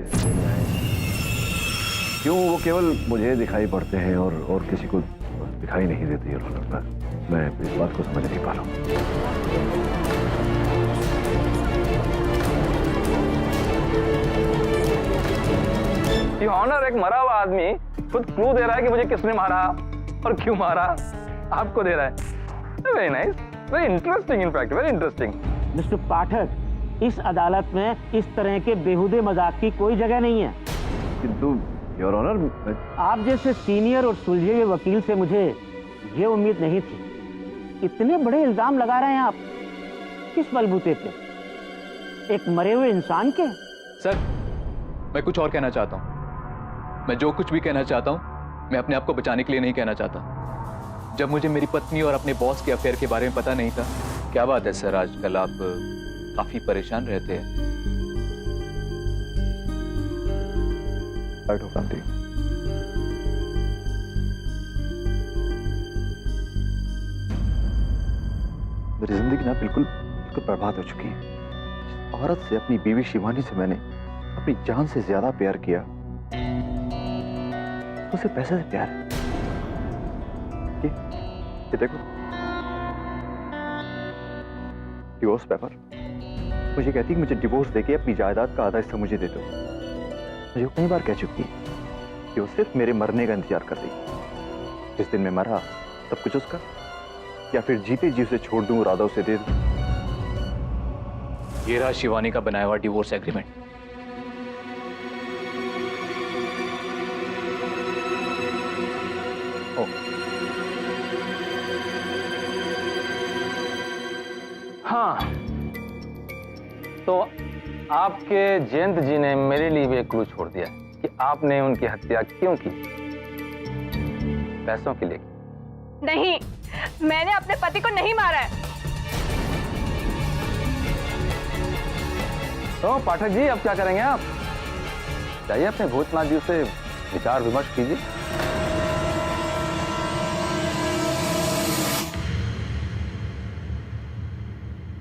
क्यों वो केवल मुझे दिखाई पड़ते हैं और किसी को दिखाई नहीं देती? और मैं इस बात को समझ नहीं पा रहा हूँ। ऑनर, एक मरा हुआ आदमी खुद क्लू दे रहा है कि मुझे किसने मारा और क्यों मारा, आपको दे रहा है। Very nice, very interesting, in fact very interesting. Mister Pathak, इस अदालत में इस तरह के बेहुदे मजाक की कोई जगह नहीं है। किंतु योर ऑनर, आप जैसे सीनियर और सुलझे हुए वकील से मुझे ये उम्मीद नहीं थी। इतने बड़े इल्जाम लगा रहे हैं आप, किस बलबूते पे? एक मरे हुए इंसान के? सर, मैं कुछ और कहना चाहता हूँ। मैं जो कुछ भी कहना चाहता हूँ, मैं अपने आप को बचाने के लिए नहीं कहना चाहता। जब मुझे मेरी पत्नी और अपने बॉस के अफेयर के बारे में पता नहीं था। क्या बात है सर, आजकल आप काफी परेशान रहते हैं। बैठो कांति। मेरी जिंदगी ना बिल्कुल बर्बाद हो चुकी है। जिस औरत से, अपनी बीवी शिवानी से मैंने अपनी जान से ज्यादा प्यार किया, उसे पैसे से प्यार है। ये देखो, डिवोर्स पेपर। मुझे कहती कि मुझे डिवोर्स देके अपनी जायदाद का आधा हिस्सा मुझे दे दो। मुझे कई बार कह चुकी कि वो सिर्फ मेरे मरने का इंतजार कर रही। जिस दिन मैं मरा तब कुछ उसका, या फिर जीते जी उसे छोड़ दूं और आधा उसे दे दूं। ये रहा शिवानी का बनाया हुआ डिवोर्स एग्रीमेंट। हाँ, तो आपके जयंत जी ने मेरे लिए भी एक क्लू छोड़ दिया कि आपने उनकी हत्या क्यों की। पैसों के लिए? नहीं, मैंने अपने पति को नहीं मारा है। तो पाठक जी, अब क्या करेंगे आप? चाहिए अपने भूतनाथ जी से विचार विमर्श कीजिए।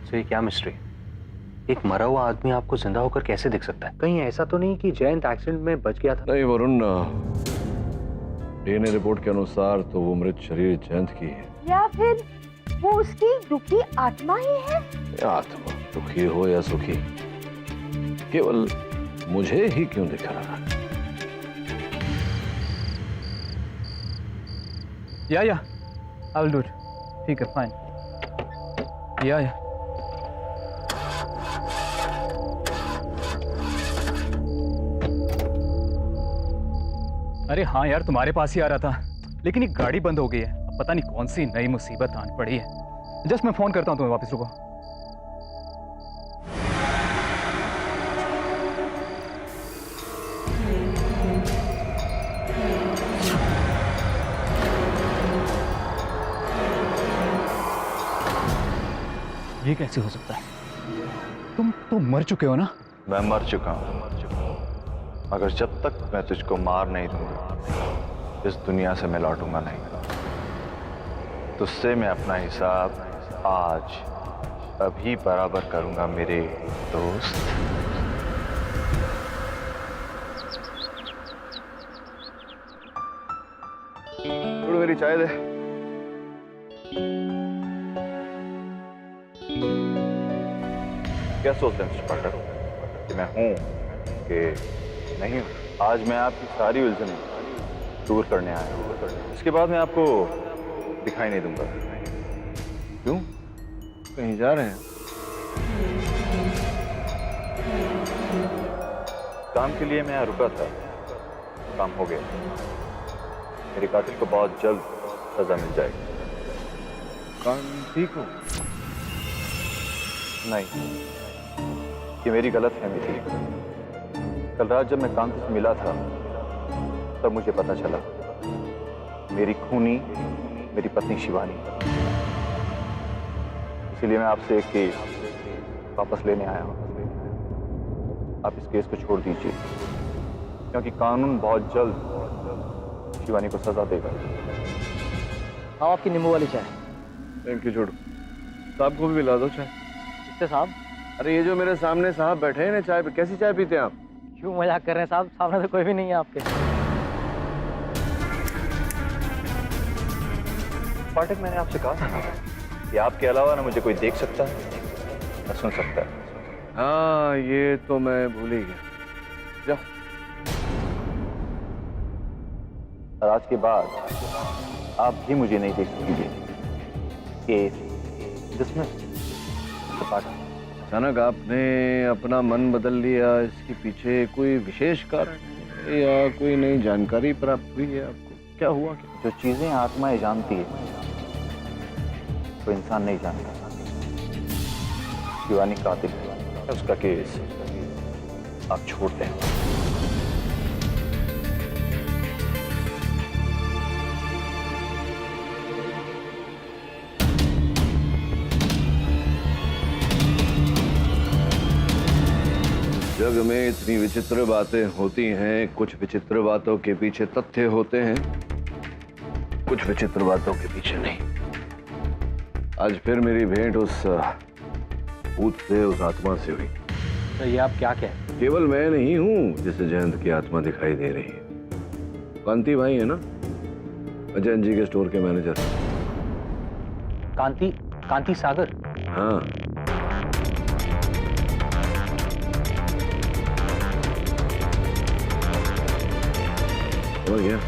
तो ये क्या मिस्ट्री? एक मरा हुआ आदमी आपको जिंदा होकर कैसे दिख सकता है? कहीं ऐसा तो नहीं कि जयंत एक्सीडेंट में बच गया था? नहीं वरुण, डीएनए रिपोर्ट के अनुसार तो वो मृत शरीर जयंत की है। या फिर वो उसकी दुखी आत्मा ही है? आत्मा दुखी हो या सुखी, केवल मुझे ही क्यों दिख रहा है? या आई विल डू इट। ठीक है, फाइन। या अरे हाँ यार, तुम्हारे पास ही आ रहा था, लेकिन ये गाड़ी बंद हो गई है। अब पता नहीं कौन सी नई मुसीबत आन पड़ी है। जस्ट मैं फोन करता हूँ तुम्हें, वापस रुको। ये कैसे हो सकता है? तुम मर चुके हो ना? मैं मर चुका हूँ, मगर जब तक मैं तुझको मार नहीं दूंगा, इस दुनिया से मैं लौटूंगा नहीं। तुझसे मैं अपना हिसाब आज अभी बराबर करूंगा मेरे दोस्त। थोड़ी मेरी चाय दे। क्या सोचते हैं मिस्टर पाठक कि मैं हूं कि नहीं हूं? आज मैं आपकी सारी उलझन दूर करने आया हूं। इसके बाद मैं आपको दिखाई नहीं दूंगा। क्यों? कहीं जा रहे हैं? काम के लिए मैं यहाँ रुका था, काम हो गया। मेरे कातिल को बहुत जल्द सजा मिल जाएगी। काम ठीक हो? नहीं, ये मेरी गलतफहमी थी। कल रात जब मैं कांति से मिला था, तब मुझे पता चला मेरी खूनी मेरी पत्नी शिवानी। इसीलिए मैं आपसे एक केस वापस लेने आया हूं। आप इस केस को छोड़ दीजिए, क्योंकि कानून बहुत जल्द शिवानी को सजा देगा। हाँ, आपकी नींबू वाली चाय। Thank you. छोड़ो, साहब को भी मिला दो चाय। किससे साहब? अरे ये जो मेरे सामने साहब बैठे हैं ना, चाय पे कैसी चाय पीते हैं आप? क्यों मजाक कर रहे हैं साहब? सामने तो कोई भी नहीं है आपके। पाठक, मैंने आपसे कहा था ना कि आपके अलावा ना मुझे कोई देख सकता है ना सुन सकता है। हाँ, ये तो मैं भूल ही गया। जा। और आज के बाद आप भी मुझे नहीं देख सकेंगे। Case dismiss. अचानक आपने अपना मन बदल लिया, इसके पीछे कोई विशेष कारण है या कोई नई जानकारी प्राप्त हुई है आपको? क्या हुआ? जो चीजें आत्माएं जानती है वो इंसान नहीं जानता। शिवानी कातिल है, उसका केस आप छोड़ दें। जग में इतनी विचित्र बातें होती हैं, कुछ विचित्र बातों के पीछे तथ्य होते हैं, कुछ विचित्र बातों के पीछे नहीं। आज फिर मेरी भेंट उस भूत से, उस आत्मा से हुई। तो ये आप क्या कहें? केवल मैं नहीं हूं जिसे जयंत की आत्मा दिखाई दे रही है। कांति भाई है ना, अजय जी के स्टोर के मैनेजर। कांति सागर? हाँ। हो गया।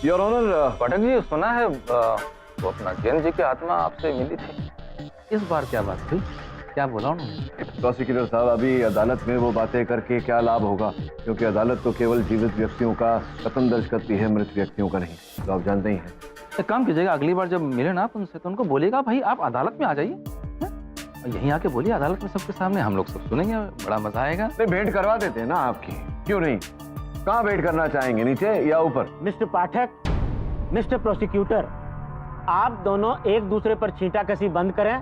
योर ऑनर, पाठक जी, सुना है वो अपना जैन जी की आत्मा आपसे मिली थी। इस बार क्या बात थी? क्या बोला उन्होंने? प्रोसिक्यूटर साहब, अभी अदालत में वो बातें करके क्या लाभ होगा, क्योंकि अदालत तो केवल जीवित व्यक्तियों का कथन दर्ज करती है, मृत व्यक्तियों का नहीं। तो आप जानते ही हैं। एक काम कीजिएगा, अगली बार जब मिले ना आप उनसे तो उनको बोलिएगा भाई आप अदालत में आ जाइए, यहीं आके बोलिए अदालत में सबके सामने, हम लोग सब सुनेंगे, बड़ा मजा आएगा। नहीं, भेंट करवा देते हैं ना आपकी, क्यों नहीं? कहाँ भेंट करना चाहेंगे, नीचे या ऊपर? मिस्टर पाठक, मिस्टर प्रोसिक्यूटर, आप दोनों एक दूसरे पर छींटाकसी बंद करें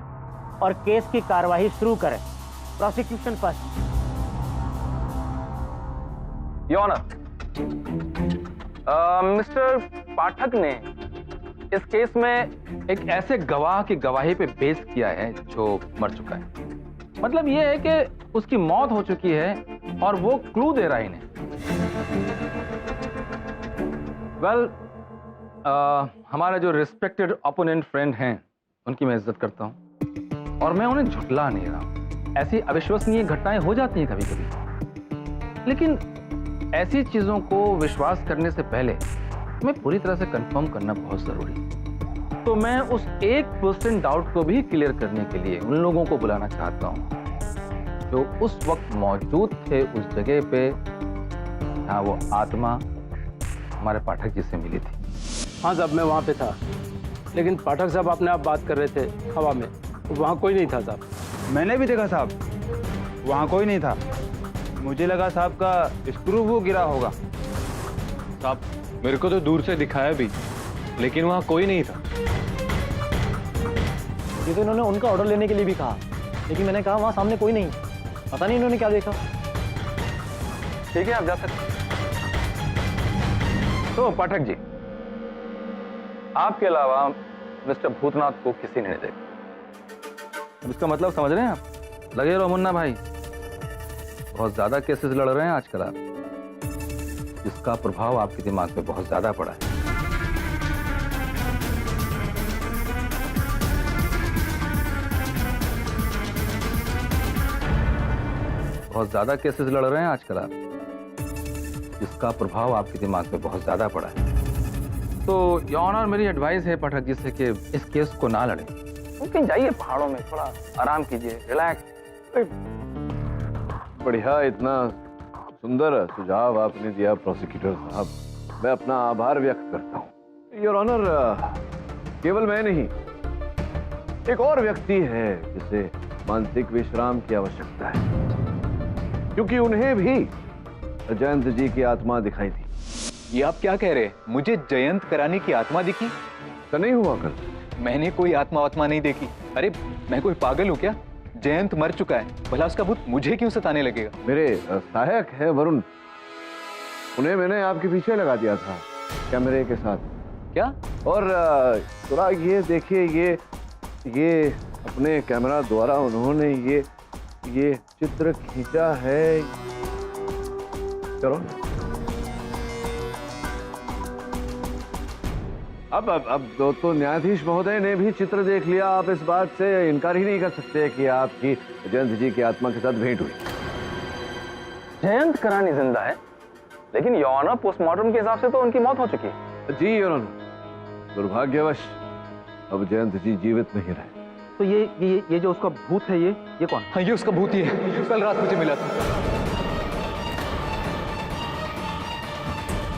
और केस की कार्यवाही शुरू करें। Prosecution first. Your honour, mister Pathak ने इस केस में एक ऐसे गवाह की गवाही पे बेस किया है जो मर चुका है। मतलब ये है कि उसकी मौत हो चुकी है और वो क्लू दे रहा है इन्हें। वेल, हमारे जो रिस्पेक्टेड ओपोनेंट फ्रेंड हैं उनकी मैं इज्जत करता हूं और मैं उन्हें झुठला नहीं रहा हूं। ऐसी अविश्वसनीय घटनाएं हो जाती हैं कभी कभी, लेकिन ऐसी चीजों को विश्वास करने से पहले मैं पूरी तरह से कंफर्म करना बहुत जरूरी है। तो मैं उस 1% डाउट को भी क्लियर करने के लिए उन लोगों को बुलाना चाहता हूं जो उस वक्त मौजूद थे उस जगह पे जहां वो आत्मा हमारे पाठक जी से मिली थी। हाँ साहब, मैं वहाँ पे था, लेकिन पाठक साहब अपने आप बात कर रहे थे हवा में, वहाँ कोई नहीं था साहब। मैंने भी देखा साहब, वहाँ कोई नहीं था। मुझे लगा साहब का स्क्रू वो गिरा होगा। साहब, मेरे को तो दूर से दिखाया भी, लेकिन वहाँ कोई नहीं था। ये तो इन्होंने उनका ऑर्डर लेने के लिए भी कहा, लेकिन मैंने कहा वहाँ सामने कोई नहीं, पता नहीं इन्होंने क्या देखा। ठीक है, आप जा सकते। तो पाठक जी, आपके अलावा मिस्टर भूतनाथ को किसी ने नहीं देखा। इसका मतलब समझ रहे हैं आप? लगे रहो मुन्ना भाई, बहुत ज्यादा केसेस लड़ रहे हैं आजकल आप, इसका प्रभाव आपके दिमाग पे बहुत ज्यादा पड़ा है। बहुत ज्यादा केसेस लड़ रहे हैं आजकल आप, इसका प्रभाव आपके दिमाग पे बहुत ज्यादा पड़ा है। तो योर ऑनर, मेरी एडवाइस है पाठक जी से कि इस केस को ना लड़ें। कहीं जाइए पहाड़ों में, थोड़ा आराम कीजिए, रिलैक्स। बढ़िया, इतना सुंदर सुझाव आपने दिया प्रोसिक्यूटर साहब, मैं अपना आभार व्यक्त करता हूँ। योर ऑनर, केवल मैं नहीं, एक और व्यक्ति है जिसे मानसिक विश्राम की आवश्यकता है, क्योंकि उन्हें भी जयंत जी की आत्मा दिखाई थी। ये आप क्या कह रहे हैं? मुझे जयंत करानी की आत्मा दिखी? तो नहीं हुआ कल? मैंने कोई आत्मा नहीं देखी। अरे मैं कोई पागल हूँ क्या? जयंत मर चुका है, भला उसका भूत मुझे क्यों सताने लगेगा? मेरे सहायक है वरुण, उन्हें मैंने आपके पीछे लगा दिया था कैमरे के साथ। क्या? और थोड़ा ये देखिए, ये अपने कैमरा द्वारा उन्होंने ये चित्र खींचा है। चलो अब तो न्यायाधीश महोदय ने भी चित्र देख लिया। आप इस बात से इनकार ही नहीं कर सकते कि आपकी जयंत जी की आत्मा के साथ भेंट हुई। जयंत करानी जिंदा है, लेकिन योर ऑनर पोस्टमार्टम के हिसाब से तो उनकी मौत हो चुकी है। जी योर ऑनर, दुर्भाग्यवश अब जयंत जी जीवित नहीं रहे। तो ये जो उसका भूत है, ये कौन? हाँ, ये उसका भूत ही है। कल रात मुझे मिला था।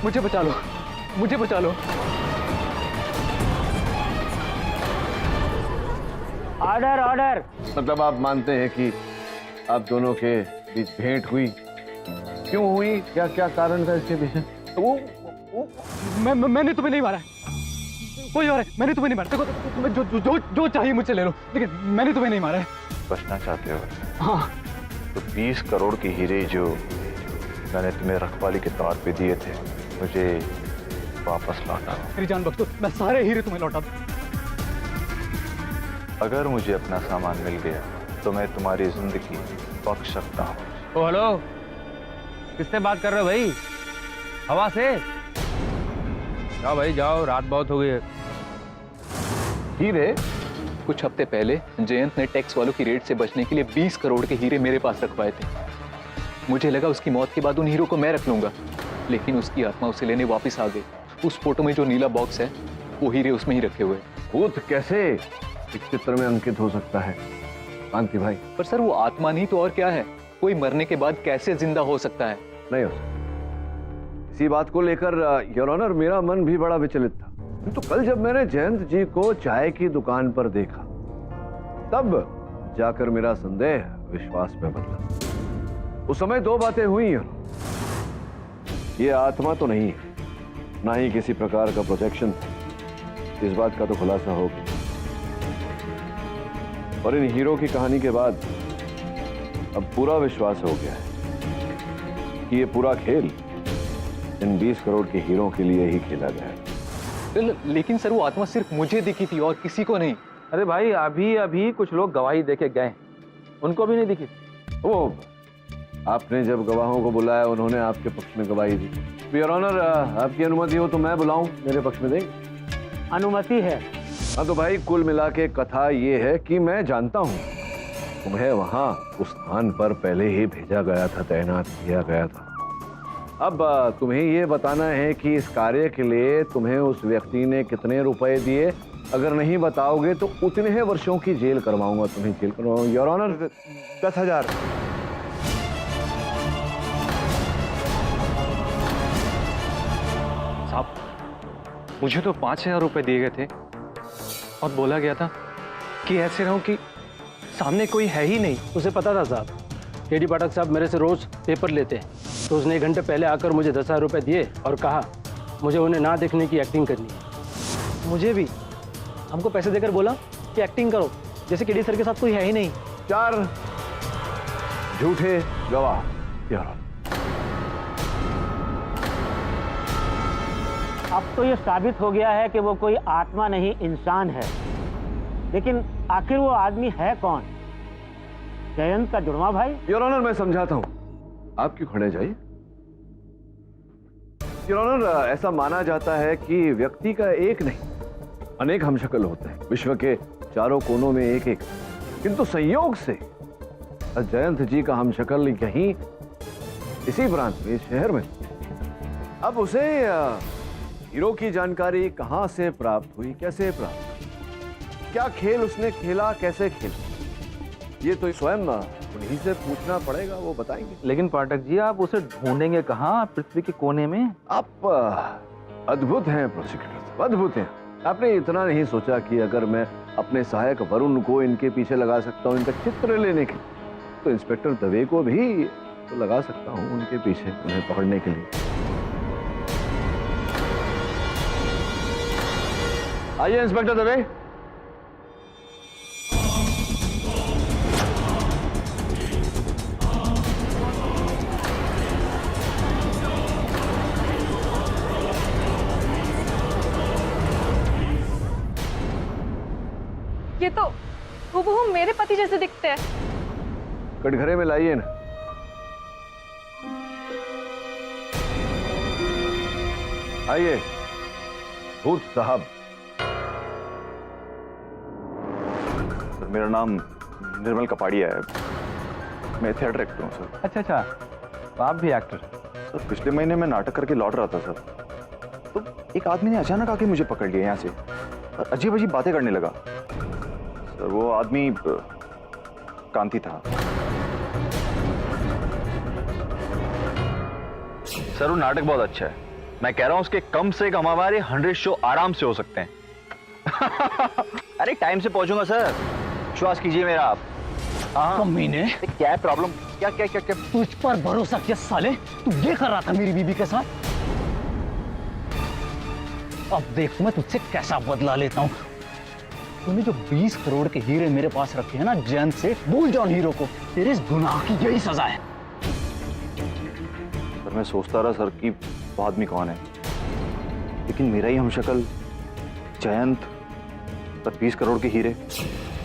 मुझे बचा लो, मुझे बचा लो। Order order. मतलब आप मानते हैं कि आप दोनों के बीच भेंट हुई? क्यों हुई? क्या क्या कारण था इसके पीछे? मैंने तुम्हें नहीं मारा, कोई और है। मैंने तुम्हें नहीं मारा। देखो, जो चाहिए मुझसे ले लो, लेकिन मैंने तुम्हें नहीं मारा है। बचना चाहते हो? हाँ। तो 20 करोड़ की हीरे जो मैंने तुम्हें रखवाली के तौर पे दिए थे, मुझे वापस लौटा। मेरी जान बख्शो, मैं सारे हीरे तुम्हें लौटा दूं। अगर मुझे अपना सामान मिल गया तो मैं तुम्हारी जिंदगी बख्श सकता हूँ। ओ हेलो, किससे बात कर रहे हो भाई? हवा से? जाओ भाई जाओ, रात बहुत हो गई है। हीरे? कुछ हफ्ते पहले जयंत ने टैक्स वालों की रेड से बचने के लिए 20 करोड़ के हीरे मेरे पास रखवाए थे। मुझे लगा उसकी मौत के बाद उन हीरो को मैं रख लूंगा, लेकिन उसकी आत्मा उसे लेने वापस आ गई। उस फोटो में जो नीला बॉक्स है, वो हीरे उसमें ही रखे हुए। भूत कैसे इस चित्र में अंकित हो सकता है कांति भाई? पर सर, वो आत्मा नहीं तो और क्या है? कोई मरने के बाद कैसे जिंदा हो सकता है? नहीं हो सकता। इसी बात को लेकर योर ऑनर मेरा मन भी बड़ा विचलित था। तो कल जब मैंने जयंत जी को चाय की दुकान पर देखा, तब जाकर मेरा संदेह विश्वास में बदला। उस समय दो बातें हुई। ये आत्मा तो नहीं है, ना ही किसी प्रकार का प्रोजेक्शन था। इस बात का तो खुलासा हो गया। और इन हीरो की कहानी के बाद अब पूरा विश्वास हो गया है कि ये पूरा खेल इन 20 करोड़ के हीरो के लिए ही खेला गया है। लेकिन सर, वो आत्मा सिर्फ मुझे दिखी थी और किसी को नहीं। अरे भाई, अभी कुछ लोग गवाही देके गए, उनको भी नहीं दिखी। वो आपने जब गवाहों को बुलाया, उन्होंने आपके पक्ष में गवाही दी। योर ऑनर, आपकी अनुमति हो तो मैं बुलाऊं, मेरे पक्ष में देंगे? अनुमति है। हाँ तो भाई, कुल मिला के कथा ये है कि मैं जानता हूँ तुम्हें वहां उस स्थान पर पहले ही भेजा गया था, तैनात किया गया था। अब तुम्हें ये बताना है कि इस कार्य के लिए तुम्हें उस व्यक्ति ने कितने रुपए दिए। अगर नहीं बताओगे तो उतने ही वर्षों की जेल करवाऊंगा, तुम्हें जेल करवाऊंगा। Your honour, 10,000। साहब, मुझे तो 5,000 रुपए दिए गए थे और बोला गया था कि ऐसे रहो कि सामने कोई है ही नहीं। उसे पता था साहब, केडी पाठक साहब मेरे से रोज पेपर लेते हैं, तो उसने 1 घंटे पहले आकर मुझे 10,000 रुपए दिए और कहा मुझे उन्हें ना देखने की एक्टिंग करनी है। मुझे भी हमको पैसे देकर बोला कि एक्टिंग करो जैसे केडी सर के साथ कोई है ही नहीं। 4 झूठे गवाह। अब तो ये साबित हो गया है कि वो कोई आत्मा नहीं, इंसान है। लेकिन आखिर वो आदमी है कौन? जयंत का जुड़वा भाई? योर ऑनर, मैं समझाता हूं, आप क्यों खड़े जाइए। योर ऑनर, ऐसा माना जाता है कि व्यक्ति का एक नहीं, अनेक हमशक्ल होते हैं विश्व के चारों कोनों में एक एक। किंतु संयोग से जयंत जी का हमशक्ल यहीं इसी प्रांत में, इस शहर में। अब उसे हीरो की जानकारी कहां से प्राप्त हुई, कैसे प्राप्त, क्या खेल उसने खेला, कैसे खेला, ये तो स्वयं उन्हीं से पूछना पड़ेगा, वो बताएंगे। लेकिन पाठक जी, आप उसे ढूंढेंगे कहाँ? पृथ्वी के कोने में? आप अद्भुत हैं प्रोसिक्यूटर, अद्भुत हैं। आपने इतना नहीं सोचा कि अगर मैं अपने सहायक वरुण को इनके पीछे लगा सकता हूँ इनका चित्र लेने के, तो इंस्पेक्टर दवे को भी तो लगा सकता हूँ उनके पीछे, उन्हें पकड़ने के लिए। आइए इंस्पेक्टर दवे। ये तो हूबहू मेरे पति जैसे दिखते हैं। कटघरे में लाइए ना। आइए भूत साहब, सर मेरा नाम निर्मल कपाड़िया है, मैं थिएटर एक्टर हूँ सर। अच्छा अच्छा, तो आप भी एक्टर हैं? सर पिछले महीने मैं नाटक करके लौट रहा था सर, तो एक आदमी ने अचानक आके मुझे पकड़ लिया यहाँ से और अजीब अजीब बातें करने लगा। सर वो आदमी कांति था। सर वो नाटक बहुत अच्छा है, मैं कह रहा हूँ उसके कम से कम हमारे 100 शो आराम से हो सकते हैं। अरे टाइम से पहुंचूंगा सर, विश्वास कीजिए मेरा आप। हाँ महीने क्या है प्रॉब्लम? क्या क्या क्या क्या? तुझ पर भरोसा किया साले, तू ये कर रहा था मेरी बीबी के साथ। अब देख मैं तुझसे कैसा बदला लेता हूँ। तूने जो 20 करोड़ के हीरे मेरे पास रखे हैं ना जयंत से, भूल जाओ हीरो को, तेरे इस गुनाह की यही सजा है। सर मैं सोचता रहा सर कि वो आदमी कौन है, लेकिन मेरा ही हमशक्ल जयंत, सर 20 करोड़ के हीरे,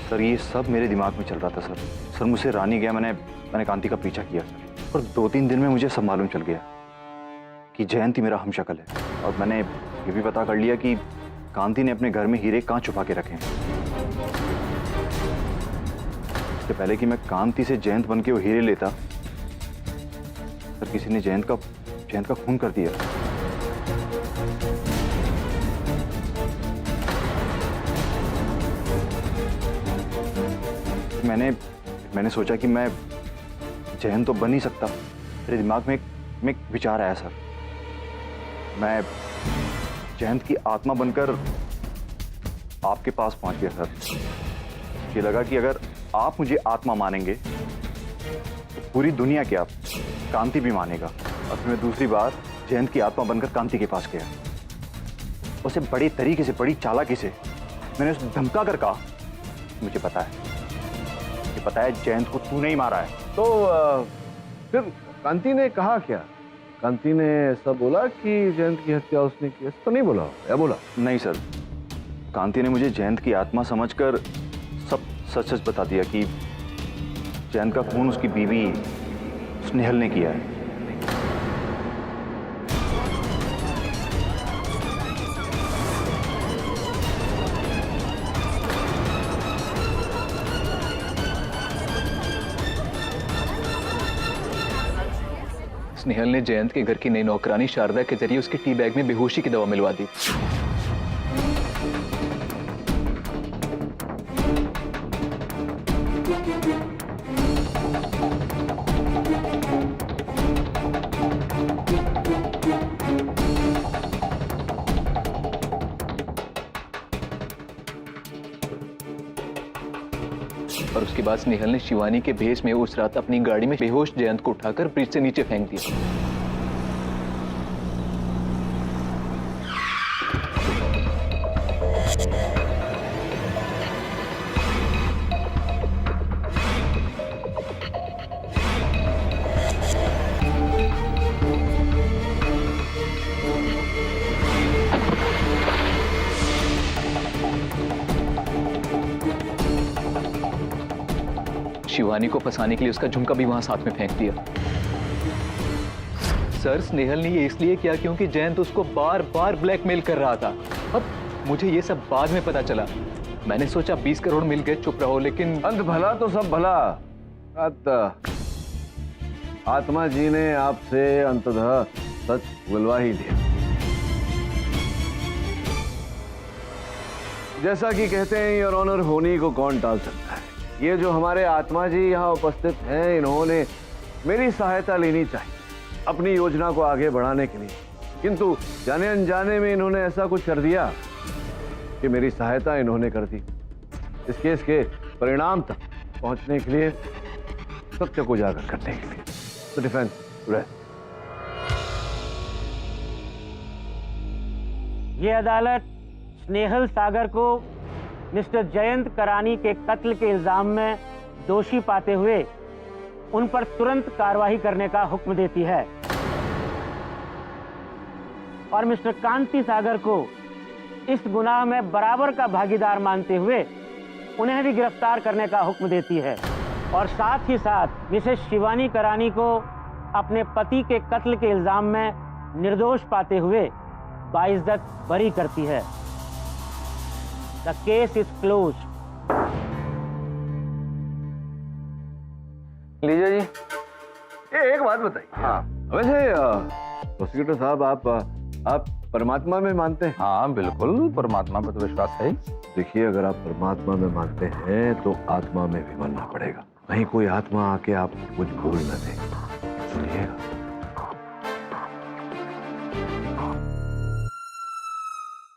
सर ये सब मेरे दिमाग में चल रहा था सर। सर मुझसे रानी गया, मैंने कांति का पीछा किया सर, और 2-3 दिन में मुझे सब मालूम चल गया कि जयंत ही मेरा हमशक्ल है। और मैंने ये भी पता कर लिया कि कांति ने अपने घर में हीरे कहाँ छुपा के रखे हैं। इससे पहले कि मैं कांति से जयंत बन के वो हीरे लेता, सर किसी ने जयंत का खून कर दिया। मैंने सोचा कि मैं जयंत तो बन नहीं सकता। मेरे दिमाग में एक विचार आया सर, मैं जयंत की आत्मा बनकर आपके पास पहुंच गया सर। ये लगा कि अगर आप मुझे आत्मा मानेंगे तो पूरी दुनिया क्या कांति भी मानेगा। और फिर मैं दूसरी बार जयंत की आत्मा बनकर कांति के पास गया। उसे बड़े तरीके से, बड़ी चालाकी से मैंने उसे धमका कर कहा, मुझे पता है जयंत को तूने ही मारा है। तो फिर कांति ने कहा क्या? कांति ने ऐसा बोला कि जयंत की हत्या उसने की? ऐसा तो नहीं बोला, या बोला? नहीं सर, कांति ने मुझे जयंत की आत्मा समझकर सब सच सच बता दिया कि जयंत का खून उसकी बीवी स्नेहल ने किया है। स्नेहल ने जयंत के घर की नई नौकरानी शारदा के जरिए उसके टी बैग में बेहोशी की दवा मिलवा दी। और उसके बाद स्नेहल ने शिवानी के भेष में उस रात अपनी गाड़ी में बेहोश जयंत को उठाकर ब्रिज से नीचे फेंक दिया। शिवानी को फंसाने के लिए उसका झुमका भी वहां साथ में फेंक दिया। सर स्नेहल ने ये इसलिए किया क्योंकि जयंत उसको बार बार ब्लैकमेल कर रहा था। अब मुझे ये सब बाद में पता चला। मैंने सोचा 20 करोड़ मिल गए, चुप रहो, लेकिन अंत भला तो सब भला। आत्मा जी ने आपसे अंततः सच बुलवा ही दिया। जैसा कि कहते हैं योर ऑनर, होनी को कौन टाल सकता है। ये जो हमारे आत्मा जी यहाँ उपस्थित हैं, इन्होंने मेरी सहायता लेनी चाहिए अपनी योजना को आगे बढ़ाने के लिए, किंतु जाने अनजाने में इन्होंने ऐसा कुछ कर दिया कि मेरी सहायता इन्होंने कर दी। इस केस के परिणाम तक पहुंचने के लिए, सत्य को उजागर करने के लिए। तो डिफेंस ये अदालत स्नेहल सागर को मिस्टर जयंत करानी के कत्ल के इल्जाम में दोषी पाते हुए उन पर तुरंत कार्रवाई करने का हुक्म देती है और मिस्टर कांति सागर को इस गुनाह में बराबर का भागीदार मानते हुए उन्हें भी गिरफ्तार करने का हुक्म देती है और साथ ही साथ मिसेस शिवानी करानी को अपने पति के कत्ल के इल्जाम में निर्दोष पाते हुए बाइज्जत बरी करती है। The case is closed. लीजिए जी। ये एक बात बताइए। हाँ वैसे प्रोसिक्यूटर साहब, आप परमात्मा में मानते हैं? हाँ बिल्कुल, परमात्मा पर तो विश्वास है। देखिए, अगर आप परमात्मा में मानते हैं तो आत्मा में भी मानना पड़ेगा। नहीं कोई आत्मा आके आप कुछ भूल न दे। सुनिएगा,